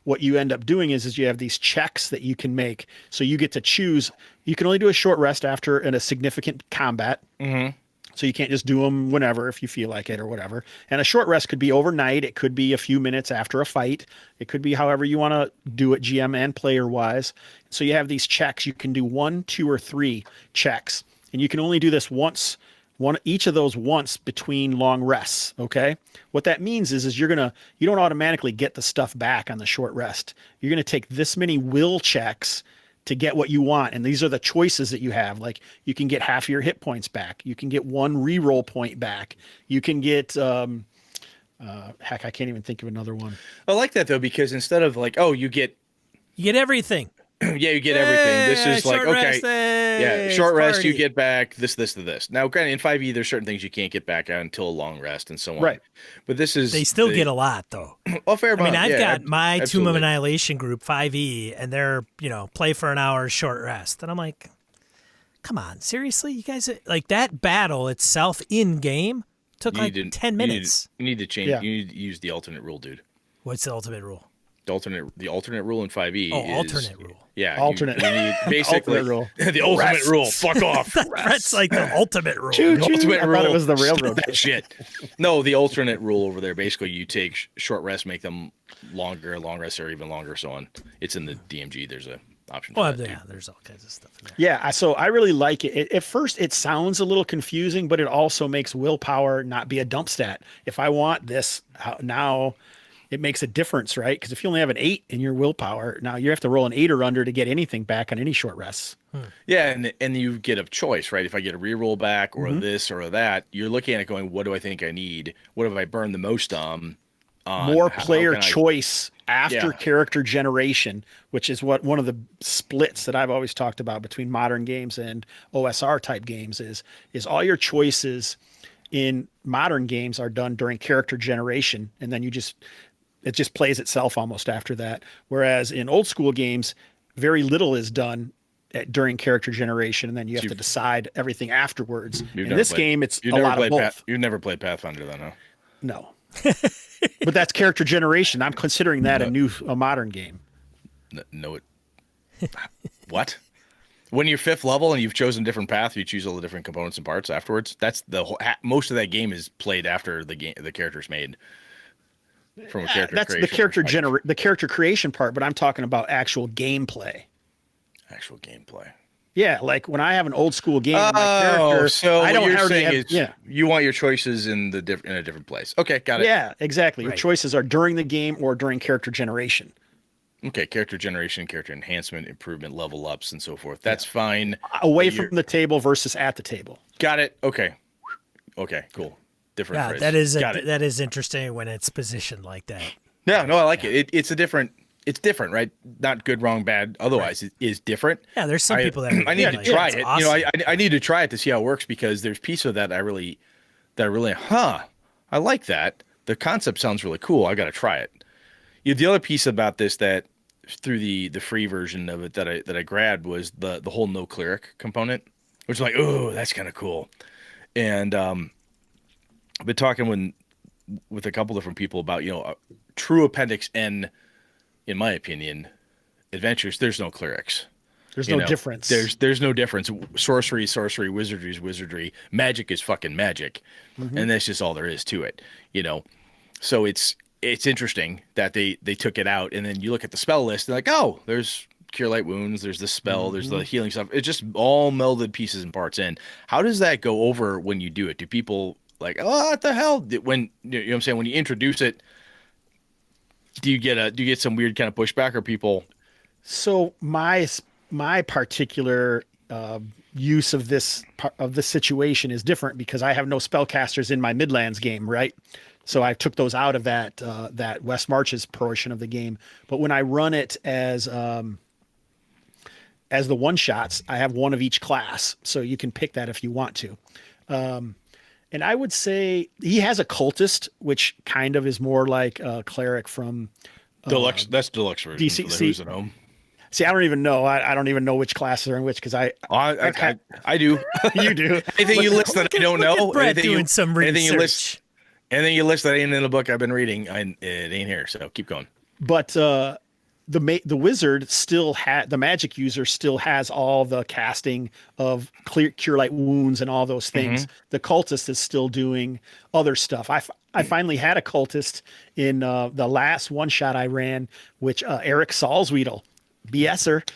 What you end up doing is you have these checks that you can make. So you get to choose, you can only do a short rest after in a significant combat. Mm-hmm. So you can't just do them whenever if you feel like it or whatever. And a short rest could be overnight. It could be a few minutes after a fight. It could be however you want to do it, GM and player wise. So you have these checks. You can do 1, 2, or 3 checks. And you can only do this once, each of those once between long rests. Okay. What that means is you don't automatically get the stuff back on the short rest. You're going to take this many will checks to get what you want. And these are the choices that you have. Like you can get half your hit points back. You can get 1 reroll point back. You can get, heck, I can't even think of another one. I like that though, because instead of like, oh, you get everything. yeah, you get everything. This is like, okay, short rest, you get back this to this. Now, granted, in 5e, there's certain things you can't get back out until a long rest and so on. Right. But this is They still get a lot though. Oh, fair amount. I mean, I've got my Tomb of absolutely. Annihilation group 5e, and they're play for an hour, short rest, and I'm like, come on, seriously, you guys like that battle itself in game took like 10 minutes. You need to change. Yeah. You need to use the alternate rule, dude. What's the ultimate rule? The alternate rule in 5e. Oh, is, alternate rule. Yeah, Alternate. You need basically Alternate rule. the ultimate rule. Fuck off. That's like the ultimate rule. The ultimate I rule. thought it was the railroad. That shit. No, the alternate rule over there. Basically, you take short rests, make them longer, long rests are even longer, so on. It's in the DMG. There's a option for Well, that. yeah, there's all kinds of stuff in there. Yeah, so I really like it. At first, it sounds a little confusing, but it also makes willpower not be a dump stat. If I want this now, it makes a difference, right? Because if you only have an 8 in your willpower, now you have to roll an 8 or under to get anything back on any short rests. Yeah, and you get a choice, right? If I get a reroll back or this or that, you're looking at it going, what do I think I need? What have I burned the most on? More player can I- choice after Yeah. character generation, which is what one of the splits that I've always talked about between modern games and OSR type games is all your choices in modern games are done during character generation, and then it just plays itself almost after that. Whereas in old school games, very little is done during character generation, and then you have to decide everything afterwards. In this game, it's a lot of both. You've never played Pathfinder then, huh? No. But that's character generation. I'm considering that a modern game. No, it. What? When you're 5th level and you've chosen a different path, you choose all the different components and parts afterwards. That's the whole. Most of that game is played after the character's made. From a character That's creation the the character creation part, but I'm talking about actual gameplay. Actual gameplay. Yeah, like when I have an old school game, my character, so I don't what you're already saying have, is you want your choices in a different place. Okay, got it. Yeah, exactly. Your Right. choices are during the game or during character generation. Okay, character generation, character enhancement, improvement, level ups, and so forth. That's fine. Away But from the table versus at the table. got it. Okay. Okay, cool. Different Yeah, phrase. that is Got it. that is interesting when it's positioned like that. Yeah, no, I like it. It's different, right? Not good, wrong, bad. Otherwise, it is different. Yeah, there's some people that I need to like, try it's it. awesome. I need to try it to see how it works because there's piece of that I really, I like that. The concept sounds really cool. I got to try it. The other piece about this that through the free version of it that I grabbed was the whole no cleric component, which is like, oh, that's kind of cool. And I've been talking with a couple different people about true Appendix N, in my opinion, adventures. There's no clerics. There's no difference. There's no difference. Sorcery, wizardry is wizardry. Magic is fucking magic, and that's just all there is to it. So it's interesting that they took it out, and then you look at the spell list and like, oh, there's Cure Light Wounds, there's the spell, there's the healing stuff. It's just all melded pieces and parts in. How does that go over when you do it? Do people like, oh, what the hell? When you know what I'm saying, when you introduce it, do you get some weird kind of pushback, or people? So my particular use of this situation is different because I have no spellcasters in my Midlands game, right? So I took those out of that West Marches portion of the game. But when I run it as the one shots, I have one of each class, so you can pick that if you want to. And I would say he has a cultist, which kind of is more like a cleric from Deluxe. That's deluxe version. DC For the Who's at Home. See, I don't even know. I don't even know which classes are in which because I do. You do. Anything you list that I don't know. Brett anything doing some research. Anything you list that ain't in the book I've been reading, it ain't here. So keep going. But the wizard still the magic user still has all the casting of cure light wounds and all those things. The cultist is still doing other stuff. I finally had a cultist in the last one shot I ran, which Eric Salzwedel, BSer,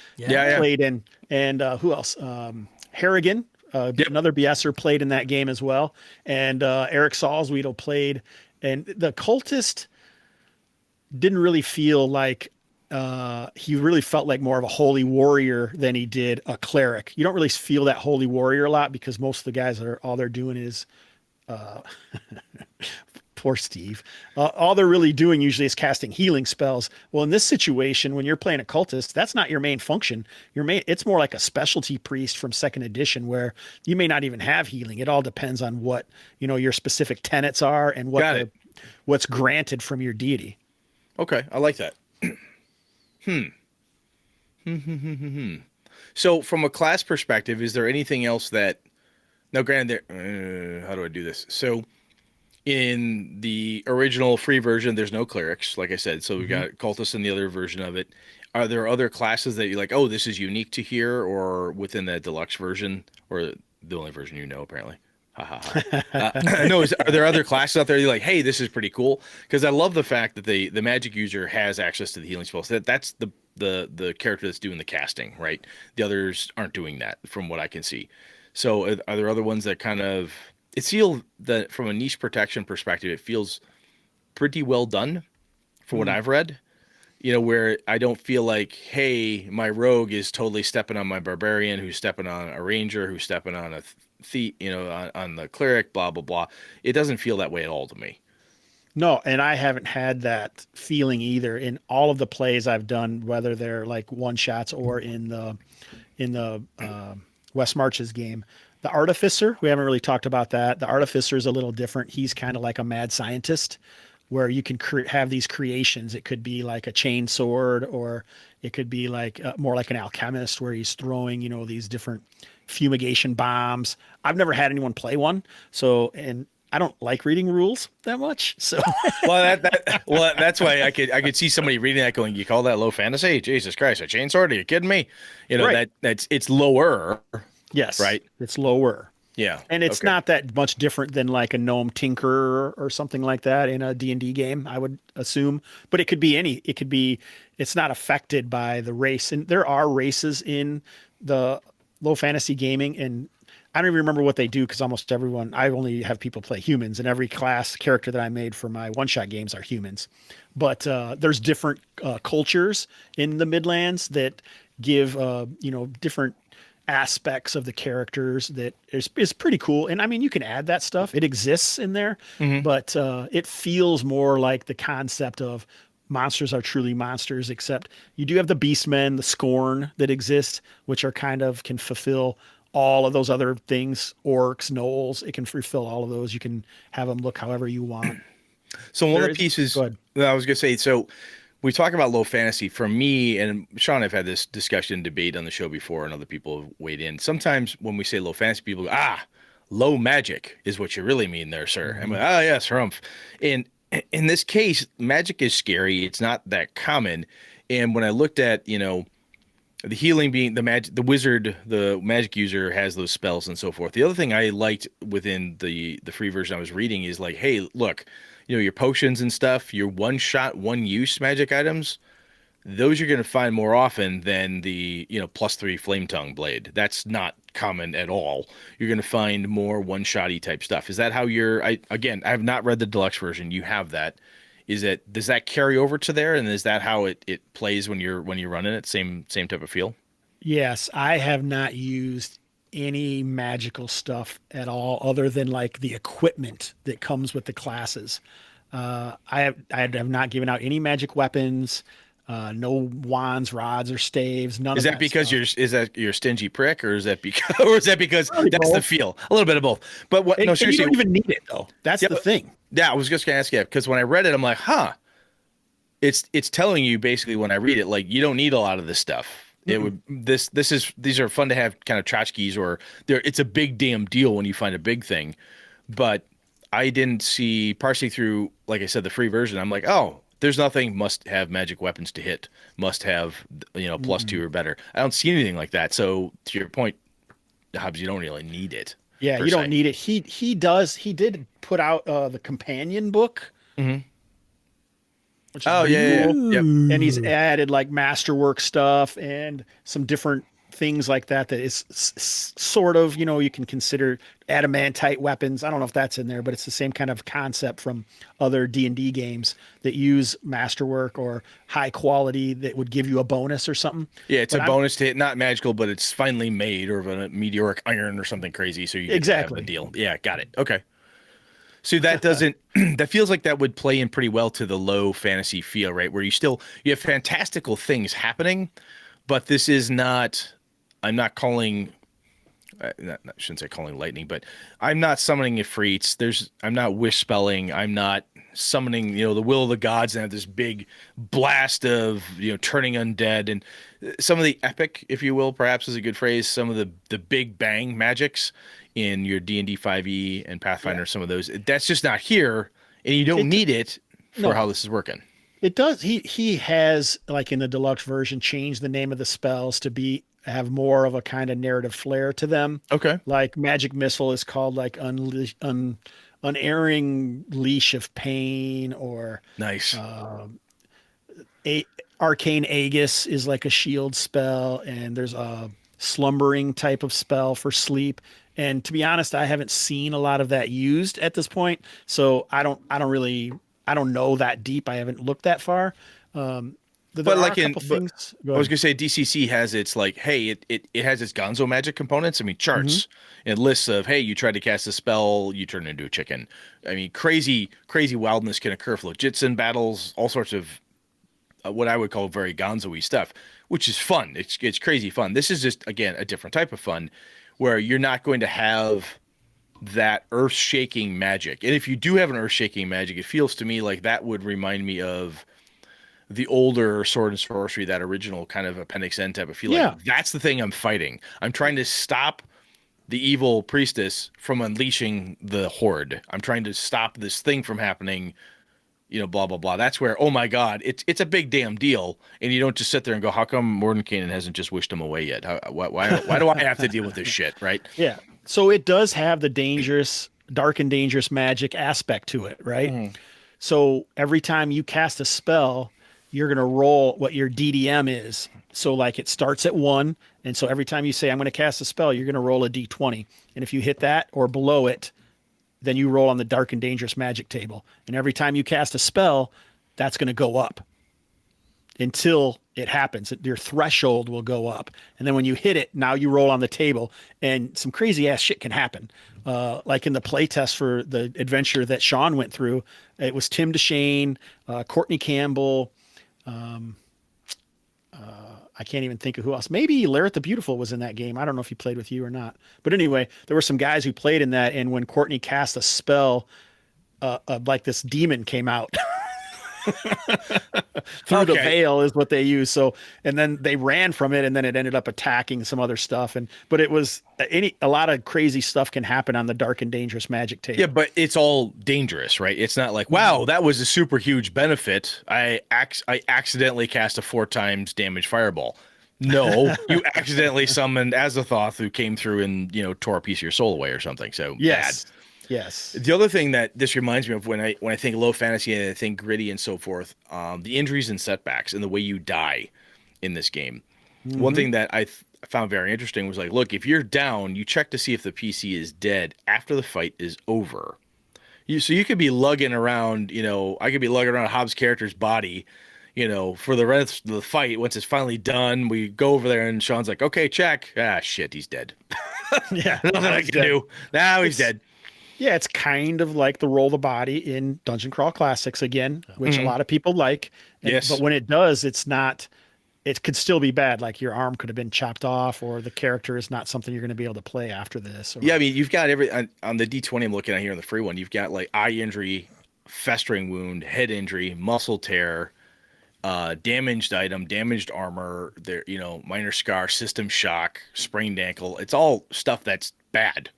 played in, and who else? Harrigan, another BSer, played in that game as well, and Eric Salzwedel played, and the cultist didn't really feel like. He really felt like more of a holy warrior than he did a cleric. You don't really feel that holy warrior a lot because most of the guys all they're doing is, poor Steve. All they're really doing usually is casting healing spells. Well, in this situation, when you're playing a cultist, that's not your main function. It's more like a specialty priest from second edition where you may not even have healing. It all depends on what, your specific tenets are and what's granted from your deity. Okay. I like that. So from a class perspective, is there anything else that now granted how do I do this? So in the original free version, there's no clerics, like I said. So we've got cultists in the other version of it. Are there other classes that you're like, oh, this is unique to here, or within the deluxe version, or the only version apparently? No, are there other classes out there you're like, hey, this is pretty cool? Because I love the fact that the magic user has access to the healing spells. That's the character that's doing the casting, right? The others aren't doing that from what I can see. So are there other ones that kind of it feels that from a niche protection perspective, it feels pretty well done for what I've read. Where I don't feel like, hey, my rogue is totally stepping on my barbarian, who's stepping on a ranger, who's stepping on a thief, on the cleric, blah, blah, blah. It doesn't feel that way at all to me. No, and I haven't had that feeling either in all of the plays I've done, whether they're like one shots or in the West Marches game. The Artificer, we haven't really talked about that. The Artificer is a little different. He's kind of like a mad scientist where you can have these creations. It could be like a chain sword, or it could be like more like an alchemist where he's throwing, these different fumigation bombs. I've never had anyone play one. And I don't like reading rules that much. So that's why I could see somebody reading that going, you call that low fantasy? Jesus Christ, a chain sword? Are you kidding me? Right. It's lower. Yes. Right. It's lower. Yeah. And it's not that much different than like a gnome tinker or something like that in a D&D game, I would assume. But it could be it's not affected by the race. And there are races in the low fantasy gaming, and I don't even remember what they do because almost everyone, I only have people play humans, and every class character that I made for my one-shot games are humans. But there's different cultures in the Midlands that give, different aspects of the characters that is pretty cool. And I mean, you can add that stuff. It exists in there, but it feels more like the concept of monsters are truly monsters, except you do have the beastmen, the scorn that exist, which are kind of can fulfill all of those other things, orcs, gnolls. It can fulfill all of those. You can have them look however you want. So one of the pieces that I was going to say, so we talk about low fantasy. For me, and Sean, I've had this discussion debate on the show before, and other people have weighed in. Sometimes when we say low fantasy, people go, low magic is what you really mean there, sir. I'm like, yes, harumph. And in this case, magic is scary. It's not that common. And when I looked at, the healing being the wizard, the magic user has those spells and so forth. The other thing I liked within the free version I was reading is like, hey, look, your potions and stuff, your one shot, one use magic items, those you're going to find more often than the, +3 flame tongue blade. That's not common at all. You're going to find more one shotty type stuff. Is that how I have not read the deluxe version. You have that. Does that carry over to there? And is that how it plays when you're running it? Same type of feel? Yes. I have not used any magical stuff at all other than like the equipment that comes with the classes. I have not given out any magic weapons, no wands, rods, or staves. None of that. Is that you're a stingy prick, or is that because really that's both. The feel? A little bit of both. But no, seriously, you don't even need it though. That's the thing. Yeah, I was just gonna ask you because when I read it, I'm like, it's telling you basically when I read it, like you don't need a lot of this stuff. These are fun to have kind of tchotchkes, or it's a big damn deal when you find a big thing. But I didn't see parsing through, like I said, the free version. I'm like, there's nothing must have magic weapons to hit, must have +2 or better. I don't see anything like that. So to your point, Hobbs, you don't really need it. Yeah, you don't need it. He did put out the companion book. Mm-hmm. Which is cool. Yep. And he's added like masterwork stuff and some different things like that is sort of, you can consider adamantite weapons. I don't know if that's in there, but it's the same kind of concept from other D&D games that use masterwork or high quality that would give you a bonus or something. Yeah, it's a bonus to hit, not magical, but it's finely made, or of a meteoric iron or something crazy, so you get to have the deal. Yeah, got it. Okay. So that doesn't that feels like that would play in pretty well to the low fantasy feel, right? Where you have fantastical things happening, but this is not. I'm not calling. I shouldn't say calling lightning, but I'm not summoning ifrits. I'm not wish spelling. I'm not summoning, the will of the gods and have this big blast of, turning undead, and some of the epic, if you will, perhaps is a good phrase. Some of the big bang magics in your D&D 5e and Pathfinder, some of those, that's just not here, and you don't need it for how this is working. It does. He has, like in the deluxe version, changed the name of the spells to have more of a kind of narrative flair to them. Okay. Like Magic Missile is called like Unerring Leash of Pain, or nice. Arcane Aegis is like a shield spell, and there's a slumbering type of spell for sleep. And to be honest, I haven't seen a lot of that used at this point, so I don't know that deep. I haven't looked that far. But like I was gonna say, DCC has its like, hey, it has its Gonzo magic components. I mean, charts and lists of, hey, you tried to cast a spell, you turn into a chicken. I mean, crazy wildness can occur for Logitsin battles, all sorts of what I would call very Gonzo-y stuff, which is fun. It's crazy fun. This is just, again, a different type of fun where you're not going to have that earth-shaking magic. And if you do have an earth-shaking magic, it feels to me like that would remind me of the older Sword and Sorcery, that original kind of Appendix N type of feel. Yeah. Like that's the thing I'm fighting. I'm trying to stop the evil priestess from unleashing the horde. I'm trying to stop this thing from happening, blah, blah, blah. That's where, oh my God, it's a big damn deal. And you don't just sit there and go, how come Mordenkainen hasn't just wished him away yet? Why do I have to deal with this shit, right? Yeah. So it does have the dark and dangerous magic aspect to it, right? Mm. So every time you cast a spell, you're going to roll what your DDM is. So like it starts at 1, and so every time you say I'm going to cast a spell, you're going to roll a d20, and if you hit that or below it, then you roll on the dark and dangerous magic table. And every time you cast a spell, that's going to go up until it happens. Your threshold will go up. And then when you hit it, now you roll on the table, and some crazy ass shit can happen. Like in the playtest for the adventure that Sean went through, it was Tim DeShane, Courtney Campbell. I can't even think of who else. Maybe Larrett the Beautiful was in that game. I don't know if he played with you or not. But anyway, there were some guys who played in that. And when Courtney cast a spell, like this demon came out through the veil is what they use. So, and then they ran from it, and then it ended up attacking some other stuff. But it was a lot of crazy stuff can happen on the dark and dangerous magic table. Yeah, but it's all dangerous, right? It's not like, wow, that was a super huge benefit. I accidentally cast a 4 times damage fireball. No, you accidentally summoned Azathoth, who came through and, tore a piece of your soul away or something. So yes. Bad. Yes. The other thing that this reminds me of when I think low fantasy and I think gritty and so forth, the injuries and setbacks and the way you die in this game. Mm-hmm. One thing that I found very interesting was like, look, if you're down, you check to see if the PC is dead after the fight is over. So you could be lugging around, I could be lugging around Hobbs' character's body, for the rest of the fight. Once it's finally done, we go over there and Sean's like, okay, check. Ah, shit, he's dead. Yeah. Nothing I can do. Now he's dead. Yeah, it's kind of like the roll the body in Dungeon Crawl Classics again, which a lot of people like. Yes. But when it does, it's not, it could still be bad. Like your arm could have been chopped off, or the character is not something you're going to be able to play after this. Or... Yeah, I mean, you've got on the D20 I'm looking at here on the free one, you've got like eye injury, festering wound, head injury, muscle tear, damaged item, damaged armor, there, minor scar, system shock, sprained ankle. It's all stuff that's bad.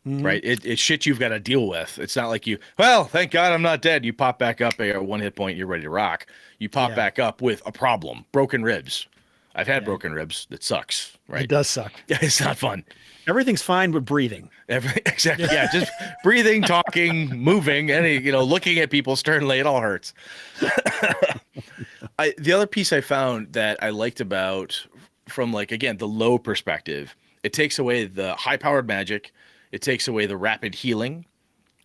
Mm-hmm. Right. It's shit you've got to deal with. It's not like well, thank God I'm not dead. You pop back up at 1 hit point, you're ready to rock. You pop back up with a problem, broken ribs. I've had broken ribs. That sucks. Right. It does suck. Yeah, it's not fun. Everything's fine with breathing. Exactly. Yeah. Just breathing, talking, moving, looking at people sternly, it all hurts. The other piece I found that I liked about from the low perspective, it takes away the high powered magic. It takes away the rapid healing,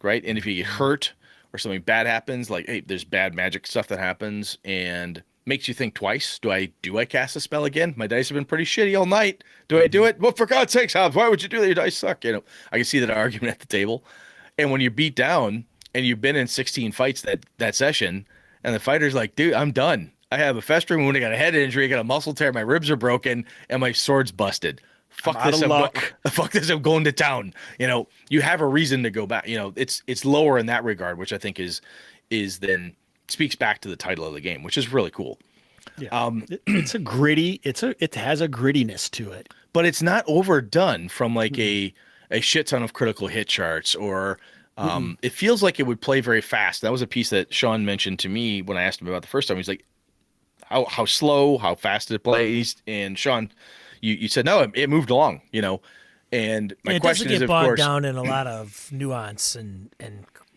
right? And if you get hurt or something bad happens, like, hey, there's bad magic stuff that happens and makes you think twice. Do I cast a spell again? My dice have been pretty shitty all night. Do I do it? Well, for God's sakes, Hobbs, why would you do that? Your dice suck. I can see that argument at the table. And when you're beat down and you've been in 16 fights that session, and the fighter's like, dude, I'm done. I have a festering wound. I got a head injury. I got a muscle tear. My ribs are broken and my sword's busted. Fuck this, I'm going to town. You have a reason to go back. It's lower in that regard, which I think is then speaks back to the title of the game, which is really cool. Yeah. It's a gritty, it has a grittiness to it. But it's not overdone from like a shit ton of critical hit charts or it feels like it would play very fast. That was a piece that Sean mentioned to me when I asked him about the first time. He's like, how slow, how fast did it play? And Sean, you said, no, it moved along, and my question is, of course, it doesn't get bogged down in a lot of nuance and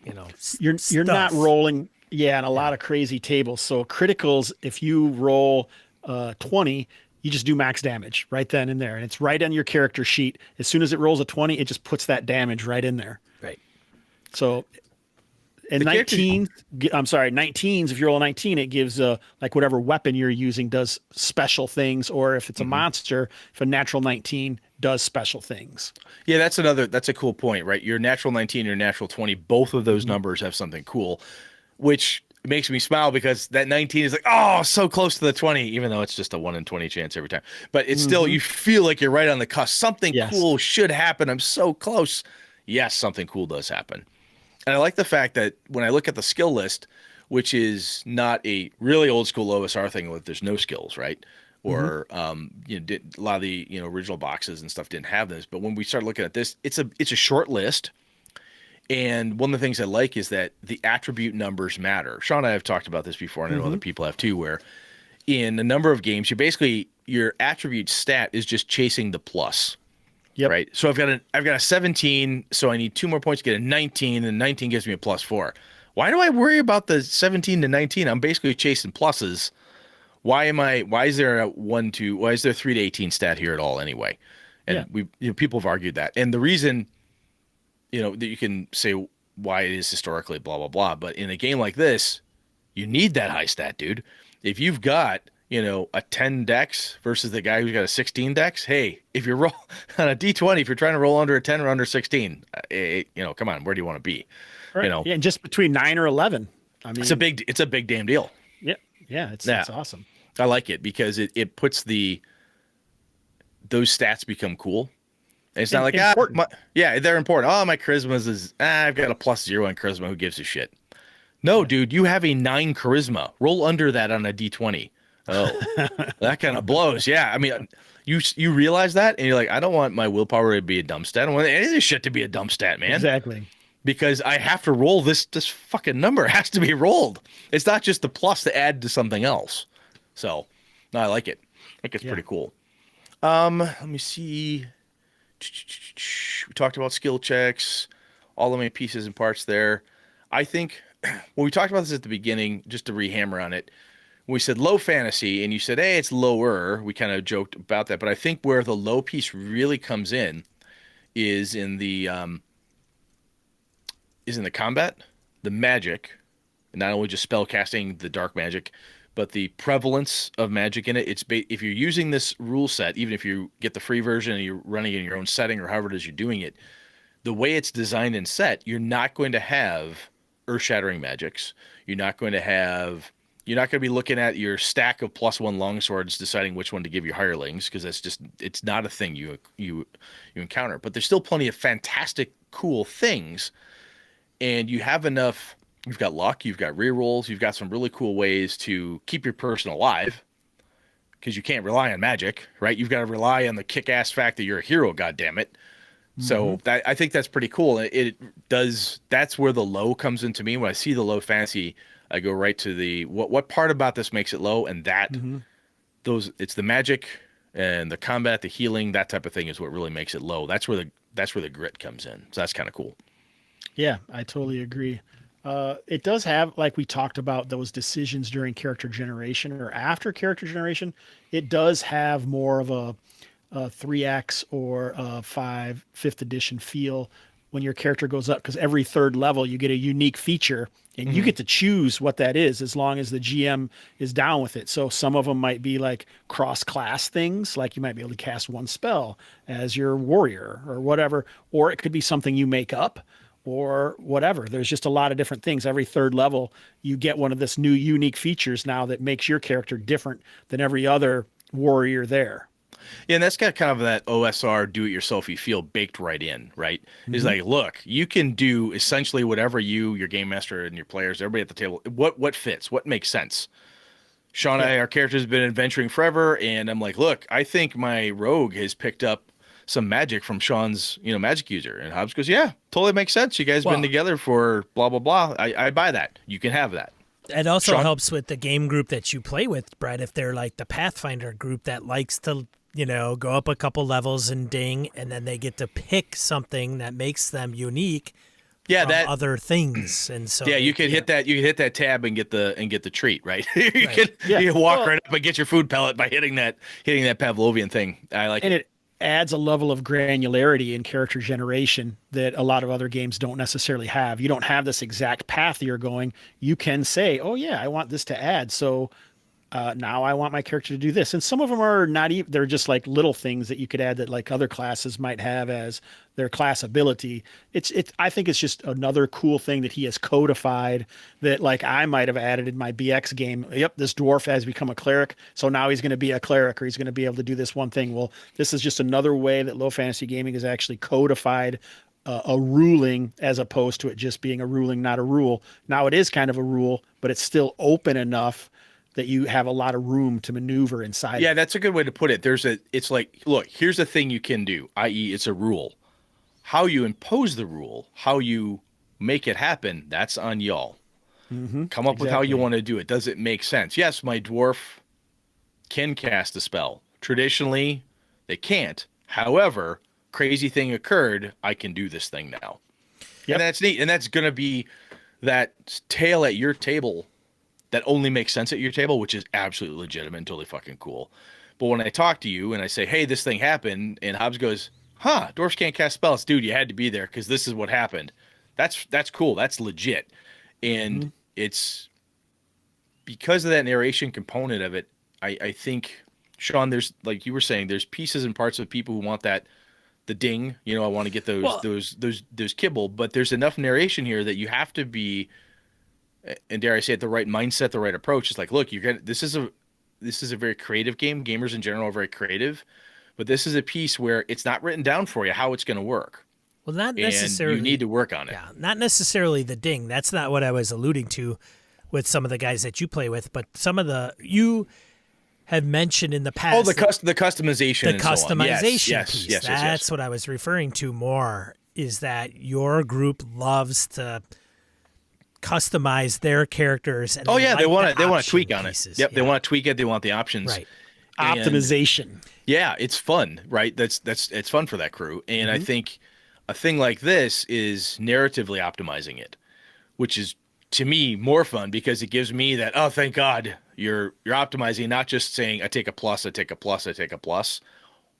you're not rolling, on a lot of crazy tables. So criticals, if you roll 20, you just do max damage right then and there, and it's right on your character sheet. As soon as it rolls a 20, it just puts that damage right in there. Right. So. And 19s, if you roll a 19, it gives like whatever weapon you're using does special things, or if it's a monster, if a natural 19 does special things. Yeah, that's a cool point, right? Your natural 19, your natural 20, both of those numbers have something cool, which makes me smile because that 19 is like, oh, so close to the 20, even though it's just a 1 in 20 chance every time. But it's still, you feel like you're right on the cusp. Something cool should happen. I'm so close. Yes, something cool does happen. And I like the fact that when I look at the skill list, which is not a really old school OSR thing with there's no skills, right? Or a lot of the original boxes and stuff didn't have this. But when we start looking at this, it's a short list. And one of the things I like is that the attribute numbers matter. Sean and I have talked about this before, and I know other people have too, where in a number of games, your attribute stat is just chasing the plus. Yep. Right. So I've got a 17, so I need 2 more points to get a 19, and 19 gives me a +4. Why do I worry about the 17 to 19? I'm basically chasing pluses. why is there a 1 to why is there 3 to 18 stat here at all anyway? And people have argued that. And the reason, that you can say why it is historically blah blah blah, but in a game like this, you need that high stat, dude. If you've got, a 10 dex versus the guy who's got a 16 dex, hey, if you're roll on a D20, if you're trying to roll under a 10 or under 16, come on, where do you want to be? Right. Yeah, and just between 9 or 11. I mean, it's a big damn deal. Yeah. Yeah, it's awesome. I like it because it puts those stats become cool. And it's not like important. They're important. Oh, my charisma is I've got a +0 on charisma. Who gives a shit? No, dude, you have a 9 charisma. Roll under that on a D20. Oh, that kind of blows. Yeah, I mean, you realize that, and you're like, I don't want my willpower to be a dumb stat. I don't want any of this shit to be a dumb stat, man. Exactly. Because I have to roll this fucking number. It has to be rolled. It's not just the plus to add to something else. So, no, I like it. I think it's pretty cool. Let me see. We talked about skill checks, all the main pieces and parts there. I think when we talked about this at the beginning, just to rehammer on it, we said low fantasy, and you said, hey, it's lower. We kind of joked about that, but I think where the low piece really comes in is in the combat, the magic, and not only just spell casting the dark magic, but the prevalence of magic in it. If you're using this rule set, even if you get the free version and you're running it in your own setting or however it is you're doing it, the way it's designed and set, you're not going to have earth-shattering magics. You're not going to be looking at your stack of +1 longswords deciding which one to give your hirelings, because it's not a thing you encounter. But there's still plenty of fantastic, cool things, and you have enough. You've got luck, you've got rerolls, you've got some really cool ways to keep your person alive, because you can't rely on magic, right? You've got to rely on the kick-ass fact that you're a hero, goddammit. So I think that's pretty cool. That's where the low comes into me. When I see the low fantasy, I go right to the what part about this makes it low, and it's the magic and the combat, the healing, that type of thing is what really makes it low. That's where the grit comes in. So that's kind of cool. Yeah, I totally agree. It does have, like we talked about, those decisions during character generation or after character generation. It does have more of a 3X or a 5th edition feel when your character goes up, because every third level you get a unique feature, and you get to choose what that is as long as the GM is down with it. So some of them might be like cross-class things, like you might be able to cast one spell as your warrior or whatever, or it could be something you make up or whatever. There's just a lot of different things. Every third level, you get one of this new unique features now that makes your character different than every other warrior there. Yeah, and that's got kind of that OSR do-it-yourself-y feel baked right in, right? It's like, look, you can do essentially whatever your game master and your players, everybody at the table, what fits, what makes sense. Sean and I, our characters have been adventuring forever, and I'm like, look, I think my rogue has picked up some magic from Sean's, magic user. And Hobbs goes, yeah, totally makes sense. You guys been together for blah, blah, blah. I buy that. You can have that. It also Sean? helps with the game group that you play with, Brett, if they're like the Pathfinder group that likes to, go up a couple levels and ding, and then they get to pick something that makes them unique from other things. And so you could hit that tab and get the treat, right? you can walk right up and get your food pellet by hitting that Pavlovian thing. I like and it. It adds a level of granularity in character generation that a lot of other games don't necessarily have. You don't have this exact path you're going. You can say, oh yeah, I want this to add. So now I want my character to do this. And some of them are not even, they're just like little things that you could add that like other classes might have as their class ability. I think it's just another cool thing that he has codified that like I might have added in my BX game. Yep, this dwarf has become a cleric, so now he's going to be a cleric, or he's going to be able to do this one thing. Well, this is just another way that low fantasy gaming has actually codified a ruling, as opposed to it just being a ruling, not a rule. Now it is kind of a rule, but it's still open enough that you have a lot of room to maneuver inside. Yeah, that's a good way to put it. It's like, look, here's a thing you can do, i.e. it's a rule. How you impose the rule, how you make it happen, that's on y'all. Come up with how you want to do it. Does it make sense? Yes, my dwarf can cast a spell. Traditionally, they can't. However, crazy thing occurred, I can do this thing now. Yep. And that's neat. And that's going to be that tale at your table that only makes sense at your table, which is absolutely legitimate and totally fucking cool. But when I talk to you and I say, hey, this thing happened, and Hobbs goes, huh, dwarves can't cast spells. Dude, you had to be there because this is what happened. That's cool. That's legit. And it's because of that narration component of it, I think, Sean, there's, like you were saying, there's pieces and parts of people who want that, the ding, you know, I want to get those kibble, but there's enough narration here that you have to be, and dare I say it, the right mindset, the right approach. It's like, look, this is a very creative game. Gamers in general are very creative, but this is a piece where it's not written down for you how it's going to work. Well, not necessarily. And you need to work on it. Yeah, not necessarily the ding. That's not what I was alluding to with some of the guys that you play with, but some of you have mentioned in the past. Oh, the customization. The and customization so on. piece. Yes. That's what I was referring to more, is that your group loves to customize their characters. And they want to tweak on pieces. it. Yep, they want to tweak it. They want the options. Right. Optimization. Yeah, it's fun, right? It's fun for that crew. And I think a thing like this is narratively optimizing it, which is, to me, more fun because it gives me that, oh, thank God you're optimizing, not just saying I take a plus, I take a plus, I take a plus.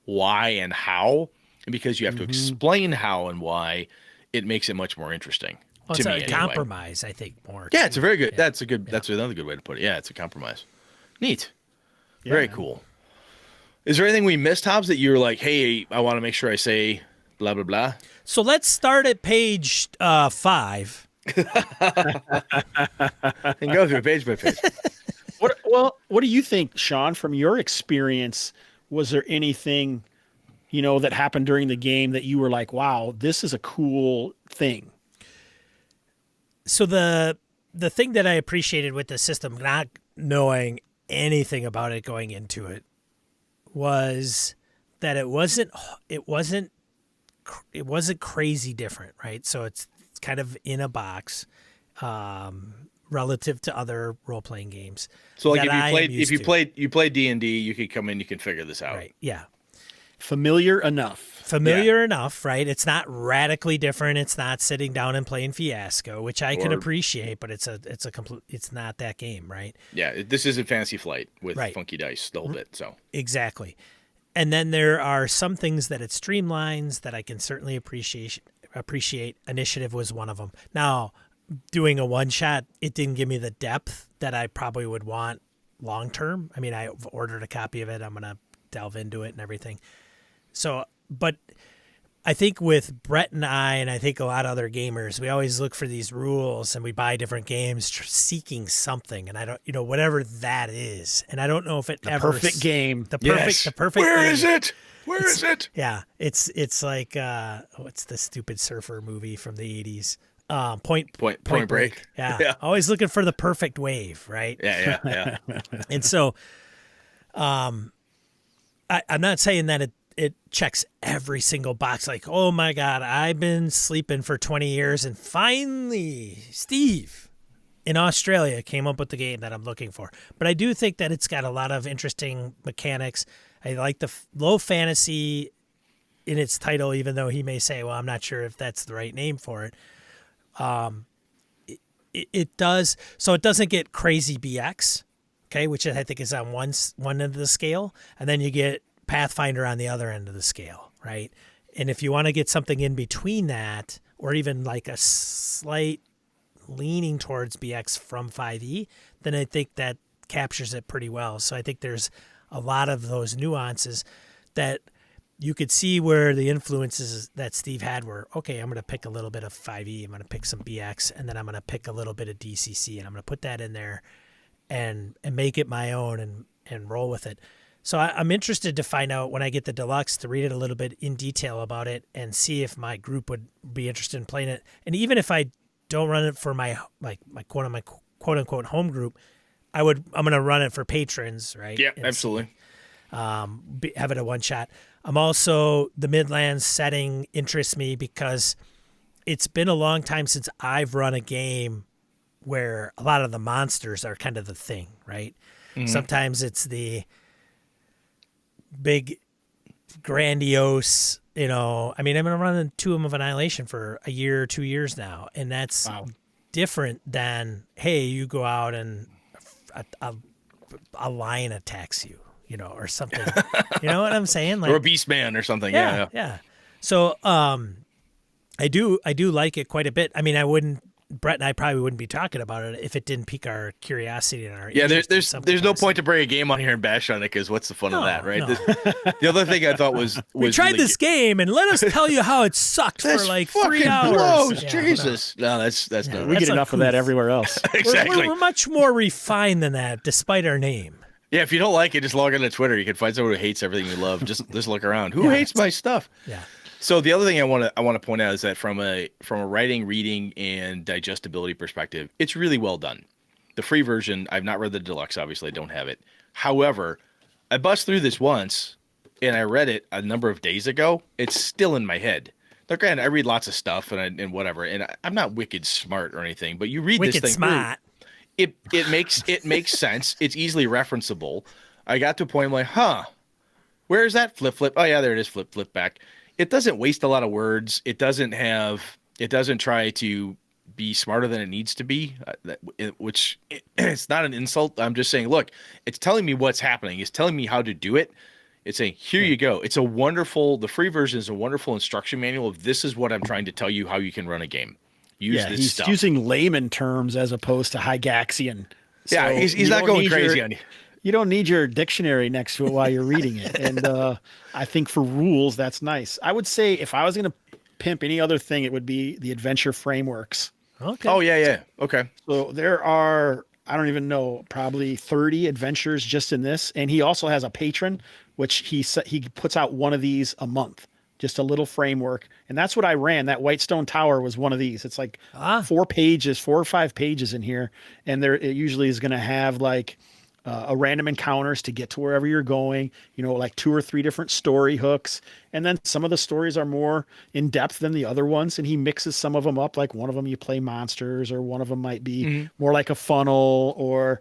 Why and how? And because you have to explain how and why, it makes it much more interesting. Well, to it's me, a anyway. compromise, I think, more. Yeah, it's a very good. Yeah. That's another good way to put it. Yeah, it's a compromise. Neat. Yeah. Very cool. Is there anything we missed, Hobbs, that you were like, hey, I want to make sure I say blah, blah, blah? So let's start at page 5. And go through page by page. What do you think, Sean, from your experience? Was there anything, that happened during the game that you were like, wow, this is a cool thing? So the thing that I appreciated with the system, not knowing anything about it going into it, was that it wasn't crazy different, right? So it's kind of in a box, relative to other role playing games. So like if you played D&D, you could come in, you can figure this out. Right. Yeah. Familiar enough, right? It's not radically different. It's not sitting down and playing Fiasco, which I can appreciate, but it's not that game, right? Yeah, this isn't Fantasy Flight with funky dice a little bit, so. Exactly. And then there are some things that it streamlines that I can certainly appreciate. Initiative was one of them. Now, doing a one shot, it didn't give me the depth that I probably would want long term. I mean, I've ordered a copy of it. I'm going to delve into it and everything. So, but I think with Brett and I think a lot of other gamers, we always look for these rules and we buy different games seeking something. And I don't, whatever that is. And I don't know if it the ever perfect game. The perfect. Where game. is it? Where is it? Yeah, it's like what's the stupid surfer movie from the 80s? Point Break. Yeah. Always looking for the perfect wave, right? Yeah. And so, I'm not saying that it checks every single box. Like, oh my God, I've been sleeping for 20 years, and finally, Steve in Australia came up with the game that I'm looking for. But I do think that it's got a lot of interesting mechanics. I like the low fantasy in its title, even though he may say, well, I'm not sure if that's the right name for it. It does. So it doesn't get crazy BX, okay, which I think is on one end of the scale. And then you get Pathfinder on the other end of the scale, right? And if you want to get something in between that, or even like a slight leaning towards BX from 5e, then I think that captures it pretty well. So I think there's a lot of those nuances that you could see where the influences that Steve had were, okay, I'm going to pick a little bit of 5e, I'm going to pick some BX, and then I'm going to pick a little bit of DCC, and I'm going to put that in there and make it my own and roll with it. So I'm interested to find out when I get the deluxe to read it a little bit in detail about it and see if my group would be interested in playing it. And even if I don't run it for my quote unquote home group, I'm going to run it for patrons, right? Yeah, absolutely. Have it a one shot. I'm also, the Midlands setting interests me because it's been a long time since I've run a game where a lot of the monsters are kind of the thing, right? Mm-hmm. Sometimes it's the big, grandiose, I mean, I've been running Tomb of Annihilation for a year or 2 years now, and that's different than, hey, you go out and a lion attacks you, or something. You know what I'm saying? Or a beast man or something. Yeah. So I do like it quite a bit. I mean, Brett and I probably wouldn't be talking about it if it didn't pique our curiosity and our interest. There's no point to bring a game on here and bash on it, because what's the fun of that, right? No. The other thing I thought was we tried really this game and let us tell you how it sucked for like 3 hours. Blows. Yeah, Jesus, no, that's not. We That's get a enough of that goof. everywhere else. Exactly. We're much more refined than that, despite our name. Yeah, if you don't like it, just log on to Twitter. You can find someone who hates everything you love. Just look around. Who hates my stuff? Yeah. So the other thing I want to point out is that from a writing, reading, and digestibility perspective, it's really well done. The free version, I've not read the deluxe. Obviously, I don't have it. However, I bust through this once, and I read it a number of days ago. It's still in my head. Now, granted, I read lots of stuff and whatever, and I'm not wicked smart or anything. But you read Wicked this thing smart. through, it makes sense. It's easily referenceable. I got to a point I'm like, where is that flip? Oh yeah, there it is. Flip back. It doesn't waste a lot of words. It doesn't try to be smarter than it needs to be, which it's not an insult. I'm just saying, look, it's telling me what's happening. It's telling me how to do it. It's saying, here you go. The free version is a wonderful instruction manual of this is what I'm trying to tell you how you can run a game. Use this he's stuff. using layman terms as opposed to Gygaxian. Yeah, So he's you not don't going need crazy on you. You don't need your dictionary next to it while you're reading it. And I think for rules, that's nice. I would say if I was going to pimp any other thing, it would be the adventure frameworks. Okay. Oh, yeah. Okay. So there are, I don't even know, probably 30 adventures just in this. And he also has a patron, which he puts out one of these a month, just a little framework. And that's what I ran. That Whitestone Tower was one of these. It's like 4 or 5 pages in here. And it usually is going to have like a random encounters to get to wherever you're going, like 2 or 3 different story hooks. And then some of the stories are more in depth than the other ones. And he mixes some of them up. Like one of them you play monsters, or one of them might be more like a funnel, or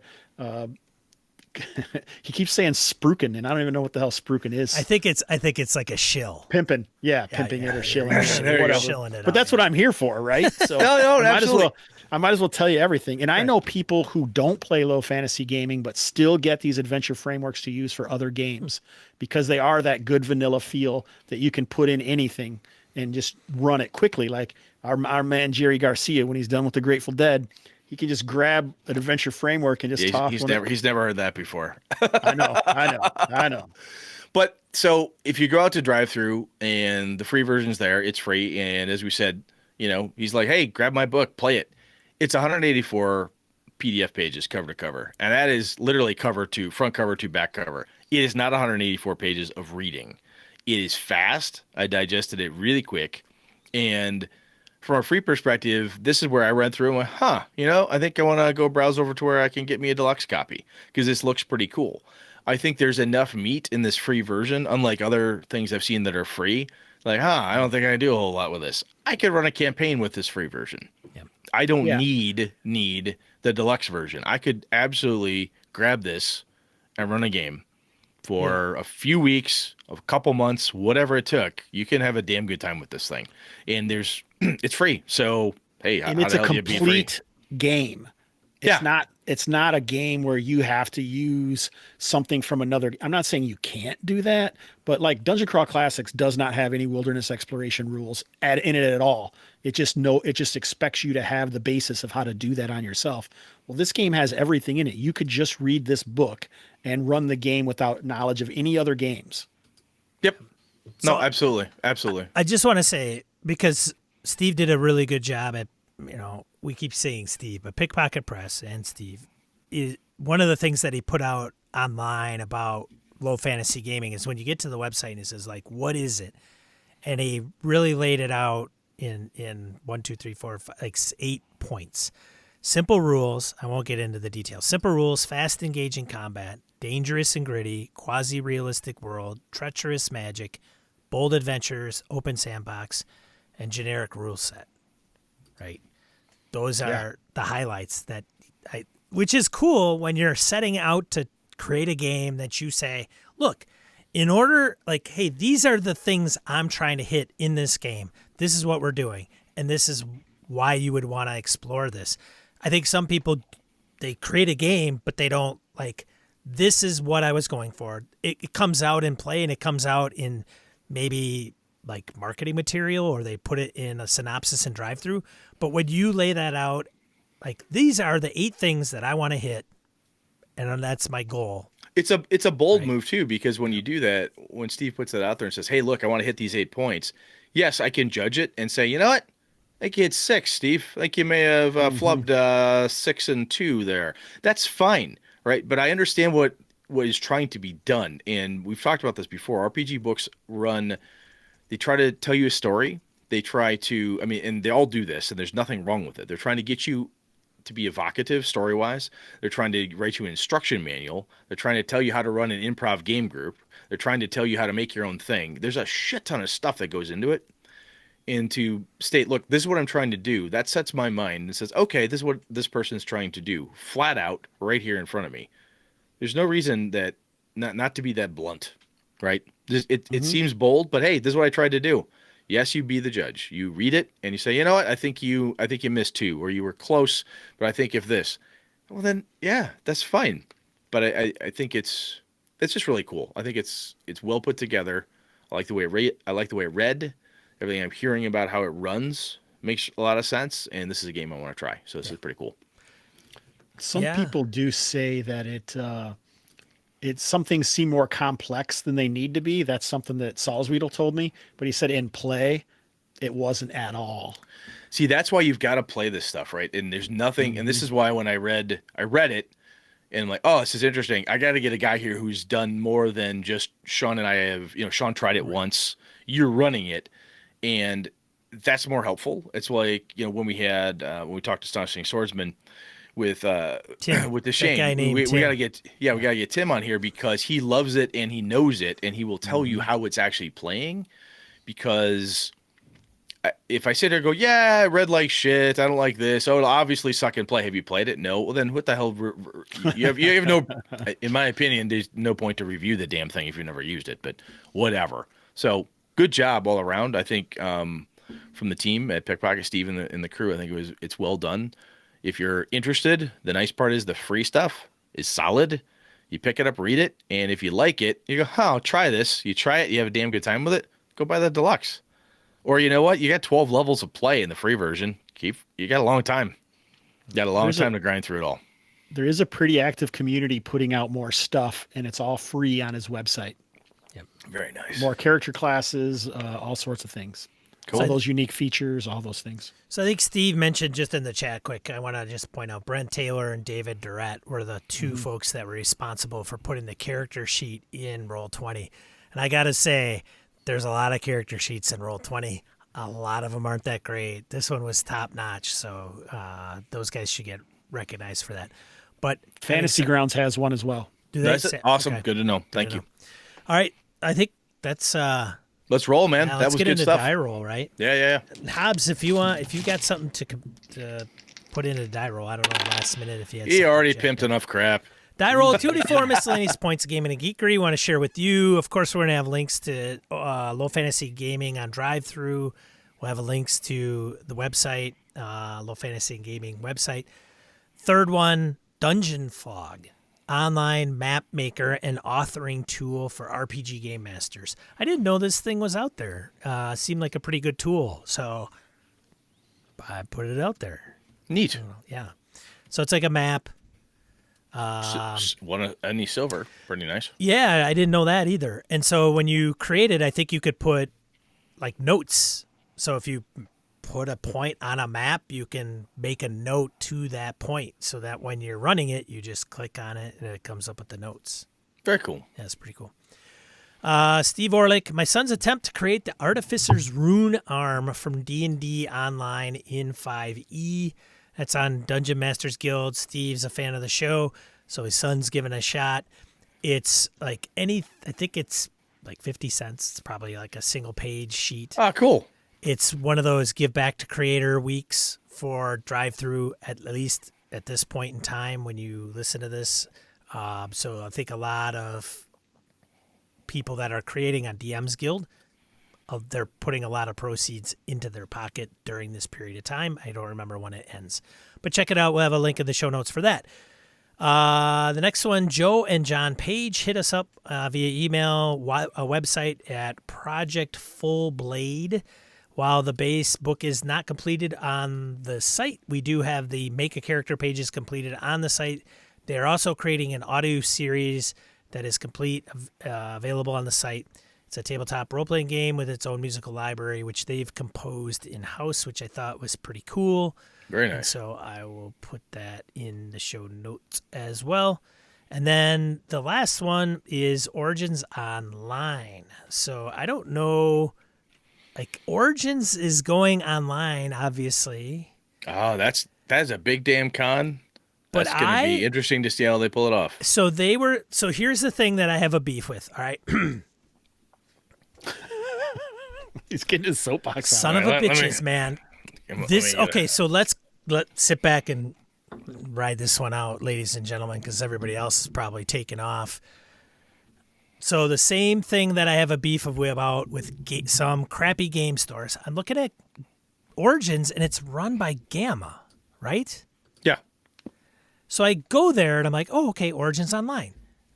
he keeps saying spruiking, and I don't even know what the hell spruiking is. I think it's like a shill. Pimping. Yeah, pimping it or shilling it. There Whatever. Shilling it But that's what I'm here for, right? So No, absolutely. I might as well tell you everything. And I know people who don't play low fantasy gaming, but still get these adventure frameworks to use for other games, because they are that good vanilla feel that you can put in anything and just run it quickly. Like our man, Jerry Garcia, when he's done with the Grateful Dead, he can just grab an adventure framework and just toss he's never heard that before. I know. But so if you go out to DriveThru and the free version's there, it's free. And as we said, he's like, hey, grab my book, play it. It's 184 PDF pages cover to cover. And that is literally front cover to back cover. It is not 184 pages of reading. It is fast. I digested it really quick. And from a free perspective, this is where I read through and went, I think I want to go browse over to where I can get me a deluxe copy, because this looks pretty cool. I think there's enough meat in this free version, unlike other things I've seen that are free. Like, I don't think I can do a whole lot with this. I could run a campaign with this free version. Yeah. I don't need the deluxe version. I could absolutely grab this and run a game for a few weeks, a couple months, whatever it took. You can have a damn good time with this thing. And it's free. So, hey, and it's a complete game. It's not a game where you have to use something from another. I'm not saying you can't do that, but like Dungeon Crawl Classics does not have any wilderness exploration rules in it at all. It just expects you to have the basis of how to do that on yourself. Well, this game has everything in it. You could just read this book and run the game without knowledge of any other games. Yep. No, absolutely. Absolutely. I just want to say, because Steve did a really good job at, we keep saying Steve, but Pickpocket Press and Steve, is one of the things that he put out online about low fantasy gaming is when you get to the website and he says, like, what is it? And he really laid it out in 1, 2, 3, 4, 5, like 8 points. Simple rules. I won't get into the details. Simple rules, fast engaging combat, dangerous and gritty, quasi-realistic world, treacherous magic, bold adventures, open sandbox, and generic rule set. Right? Those are the highlights which is cool when you're setting out to create a game that you say, look, in order, like, hey, these are the things I'm trying to hit in this game. This is what we're doing. And this is why you would want to explore this. I think some people they create a game, but they don't like, this is what I was going for. It comes out in play, and it comes out in maybe like marketing material, or they put it in a synopsis and drive-through. But when you lay that out, like, these are the 8 things that I want to hit, and that's my goal. It's a bold move too, because when you do that, when Steve puts it out there and says, "Hey, look, I want to hit these 8 points," yes, I can judge it and say, you know what? I think you hit 6, Steve. I think you may have flubbed 6 and 2 there. That's fine, right? But I understand what is trying to be done, and we've talked about this before. RPG books they try to tell you a story. They try to, I mean, and they all do this, and there's nothing wrong with it. They're trying to get you to be evocative story-wise. They're trying to write you an instruction manual. They're trying to tell you how to run an improv game group. They're trying to tell you how to make your own thing. There's a shit ton of stuff that goes into it. And to state, look, this is what I'm trying to do, that sets my mind and says, okay, this is what this person's trying to do, flat out, right here in front of me. There's no reason that not to be that blunt, right? It seems bold, but hey, this is what I tried to do. Yes, you be the judge. You read it and you say, you know what? I think you missed 2, or you were close, but I think if this, well then, yeah, that's fine. But I think it's just really cool. I think it's well put together. I like the way it read. Everything I'm hearing about how it runs makes a lot of sense, and this is a game I want to try. So this is pretty cool. Some people do say that some things seem more complex than they need to be. That's something that Salzwedel told me, but he said in play, it wasn't at all. See, that's why you've got to play this stuff, right? And there's nothing, and this is why when I read it, and I'm like, oh, this is interesting. I got to get a guy here who's done more than just Sean and I have. Sean tried it once. You're running it, and that's more helpful. It's like when we talked to Astonishing Swordsman with Tim, with the Shane, we gotta get Tim on here because he loves it and he knows it and he will tell you how it's actually playing. Because if I sit there and go, yeah, I read like shit, I don't like this, oh, it'll obviously suck and play. Have you played it? No. Well, then what the hell? You have no. In my opinion, there's no point to review the damn thing if you've never used it. But whatever. So good job all around. I think from the team at Pickpocket Steve and the crew, I think it's well done. If you're interested, the nice part is the free stuff is solid. You pick it up, read it, and if you like it, you go, I'll try this. You try it, you have a damn good time with it, go buy the deluxe. Or you know what? You got 12 levels of play in the free version. You got a long time. You got a long time to grind through it all. There is a pretty active community putting out more stuff, and it's all free on his website. Yep. Very nice. More character classes, all sorts of things. Cool. All those unique features, all those things. So I think Steve mentioned just in the chat quick, I want to just point out Brent Taylor and David Durrett were the 2 folks that were responsible for putting the character sheet in Roll20. And I got to say, there's a lot of character sheets in Roll20. A lot of them aren't that great. This one was top notch. So those guys should get recognized for that. But Fantasy Grounds has one as well. That's awesome. Okay. Good to know. Thank you. All right. I think that's... let's roll, man. Now, that was good stuff. Let's get into die roll, right? Yeah. Hobbs, if you got something to put into die roll, I don't know, last minute if you had. He already pimped enough crap. Die roll 2d4 miscellaneous points of gaming and geekery. Want to share with you? Of course, we're gonna have links to Low Fantasy Gaming on DriveThru. We'll have links to the website, Low Fantasy Gaming website. Third one, Dungeon Fog. Online map maker and authoring tool for RPG game masters. I didn't know this thing was out there. Seemed like a pretty good tool, so I put it out there. Neat. Yeah. So it's like a map. Any silver. Pretty nice. Yeah, I didn't know that either. And so when you create it, I think you could put like notes. So if you put a point on a map, you can make a note to that point so that when you're running it, you just click on it and it comes up with the notes. Very cool. Yeah, that's pretty cool. Steve Orlick, my son's attempt to create the Artificer's Rune Arm from D&D Online in 5e. That's on Dungeon Masters Guild. Steve's a fan of the show, so his son's giving it a shot. It's like I think it's like 50 cents. It's probably like a single page sheet. Ah, cool. It's one of those give back to creator weeks for DriveThru, at least at this point in time when you listen to this. So I think a lot of people that are creating on DM's Guild, they're putting a lot of proceeds into their pocket during this period of time. I don't remember when it ends. But check it out. We'll have a link in the show notes for that. The next one, Joe and John Page hit us up via email, a website at Project Full Blade. While the base book is not completed on the site, we do have the Make a Character pages completed on the site. They're also creating an audio series that is complete, available on the site. It's a tabletop role-playing game with its own musical library, which they've composed in-house, which I thought was pretty cool. Very nice. And so I will put that in the show notes as well. And then the last one is Origins Online. So I don't know, like Origins is going online, obviously. Oh, that's a big damn con. But That's going to be interesting to see how they pull it off. So here's the thing that I have a beef with, all right? He's getting his soapbox Son on. of a bitches, man. So let's sit back and ride this one out, ladies and gentlemen, because everybody else is probably taking off. So the same thing that I have a beef about with some crappy game stores, I'm looking at Origins, and it's run by Gamma, right? Yeah. So I go there, and I'm like, oh, okay, Origins Online.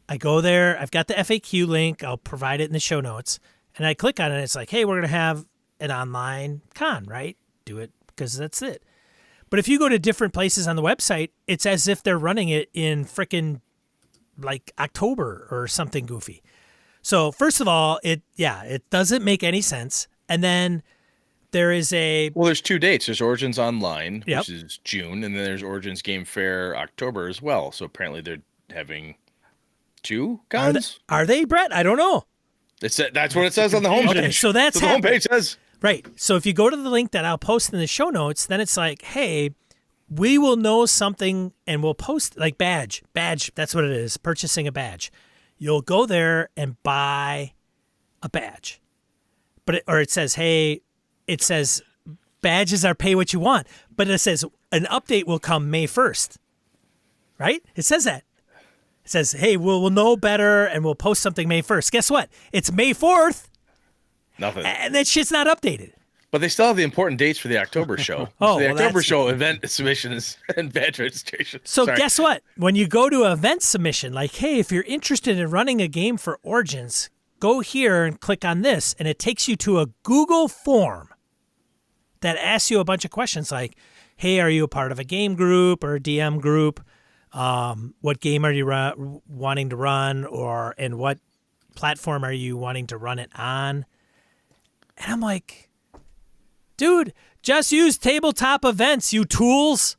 I go there. I've got the FAQ link. I'll provide it in the show notes. And I click on it, and it's like, hey, we're going to have an online con, right? Do it because that's it. But if you go to different places on the website, it's as if they're running it in frickin' like October or something goofy. So first of all, it doesn't make any sense. And then there is there's 2 dates. There's Origins Online, Yep. which is June, and then there's Origins Game Fair October as well. So apparently they're having 2 cons. Are they, Brett? I don't know. That's what it says on the homepage. Okay, so that's the homepage says. Right. So if you go to the link that I'll post in the show notes, then it's like, hey, we will know something and we'll post like badge. That's what it is. Purchasing a badge. You'll go there and buy a badge. It says, hey, badges are pay what you want. But it says an update will come May 1st. Right? It says that. It says, hey, we'll know better and we'll post something May 1st. Guess what? It's May 4th. Nothing. And that shit's not updated. But they still have the important dates for the October show. October show event submissions and badge registration. So guess what? When you go to event submission, like, hey, if you're interested in running a game for Origins, go here and click on this. And it takes you to a Google form that asks you a bunch of questions like, hey, are you a part of a game group or a DM group? What game are you wanting to run, and what platform are you wanting to run it on? And I'm like, dude, just use tabletop events, you tools.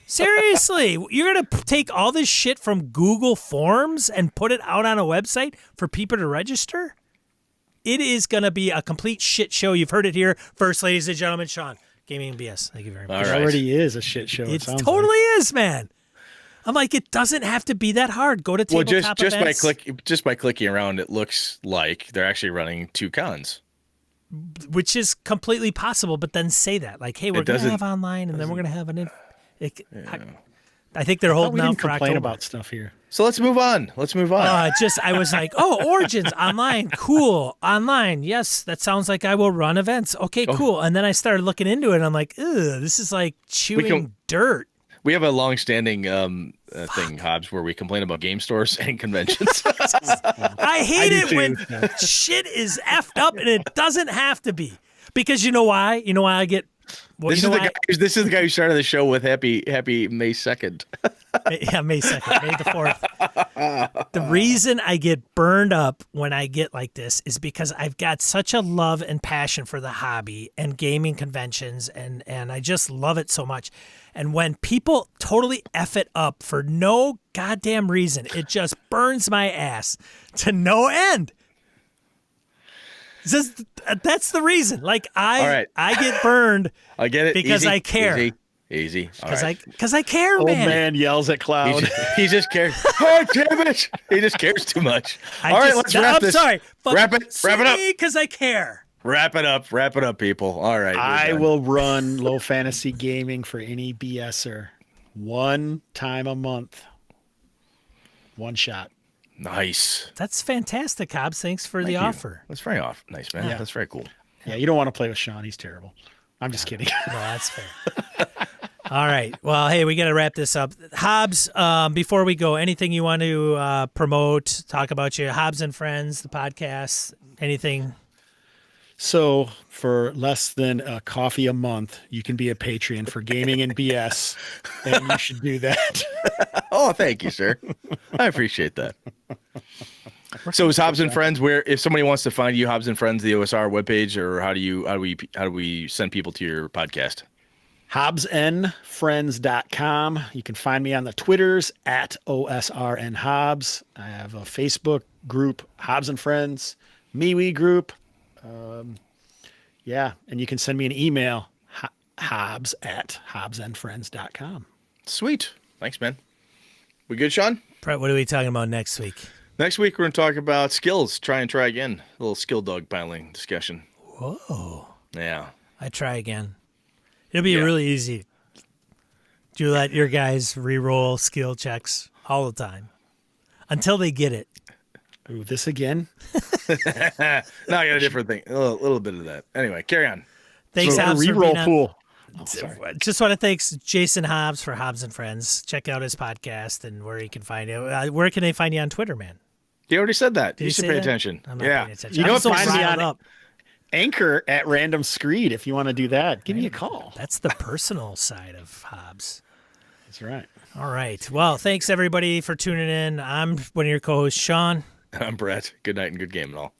Seriously, you're going to take all this shit from Google Forms and put it out on a website for people to register? It is going to be a complete shit show. You've heard it here first, ladies and gentlemen. Sean, Gaming BS. Thank you very much. It already is a shit show. It totally is, man. I'm like, it doesn't have to be that hard. Go to tabletop events. just by clicking around, it looks like they're actually running 2 cons, which is completely possible. But then say that, like, hey, we're going to have online, and then we're going to have an. I think they're holding out for complain October. about stuff here. So let's move on. I was like, oh, Origins online, cool, online. Yes, that sounds like I will run events. Okay, cool. And then I started looking into it, and I'm like, ugh, this is like chewing dirt. We have a long-standing thing, Hobbs, where we complain about game stores and conventions. I hate it when shit is effed up, and it doesn't have to be. Because you know why? You know why I get... This is the guy who started the show with happy May 2nd. Yeah, May 2nd, May the 4th. The reason I get burned up when I get like this is because I've got such a love and passion for the hobby and gaming conventions, and I just love it so much. And when people totally F it up for no goddamn reason, it just burns my ass to no end. That's the reason. Like I get burned. I get it because easy, I care. Easy. Because I care, Old man. man yells at cloud. He just cares. Oh, damn it! He just cares too much. Let's wrap this. I'm sorry. Wrap it up. Because I care. Wrap it up, people. All right. I will run low fantasy gaming for any BSer 1 time a month. 1 shot. Nice. That's fantastic, Hobbs. Thanks for the offer. That's very nice, man. Yeah. That's very cool. Yeah, you don't want to play with Sean. He's terrible. I'm just kidding. No, that's fair. All right. Well, hey, we got to wrap this up. Hobbs, before we go, anything you want to promote, talk about your Hobbs and Friends, the podcast, anything? So for less than a coffee a month, you can be a Patreon for Gaming and BS, and you should do that. Oh, thank you, sir. I appreciate that. So is Hobbs and Friends, where if somebody wants to find you, Hobbs and Friends, the OSR webpage, or how do we send people to your podcast? HobbsNFriends.com. You can find me on the Twitters at OSRNHobbs. I have a Facebook group, Hobbs and Friends, MeWe group. Yeah, and you can send me an email, hobbs@hobbsandfriends.com. Sweet. Thanks, man. We good, Sean? Brett, what are we talking about next week? Next week, we're going to talk about skills. Try again. A little skill dog piling discussion. Whoa. Yeah. I try again. It'll be really easy. Do you let your guys re-roll skill checks all the time until they get it? Ooh, this again? No, I got a different thing. A little bit of that. Anyway, carry on. Thanks, So Hobbs, for reroll being on. pool. Just want to thank Jason Hobbs for Hobbs and Friends. Check out his podcast and where he can find it. Where can they find you on Twitter, man? You already said that. Did You you should say pay that? attention. I'm not Yeah. paying attention. You know I'm what, so find me riled on up. Anchor at Random Screed if you want to do that. Give me a call. That's the personal side of Hobbs. That's right. All right. Well, thanks everybody for tuning in. I'm one of your co-hosts, Sean. I'm Brett. Good night and good game and all.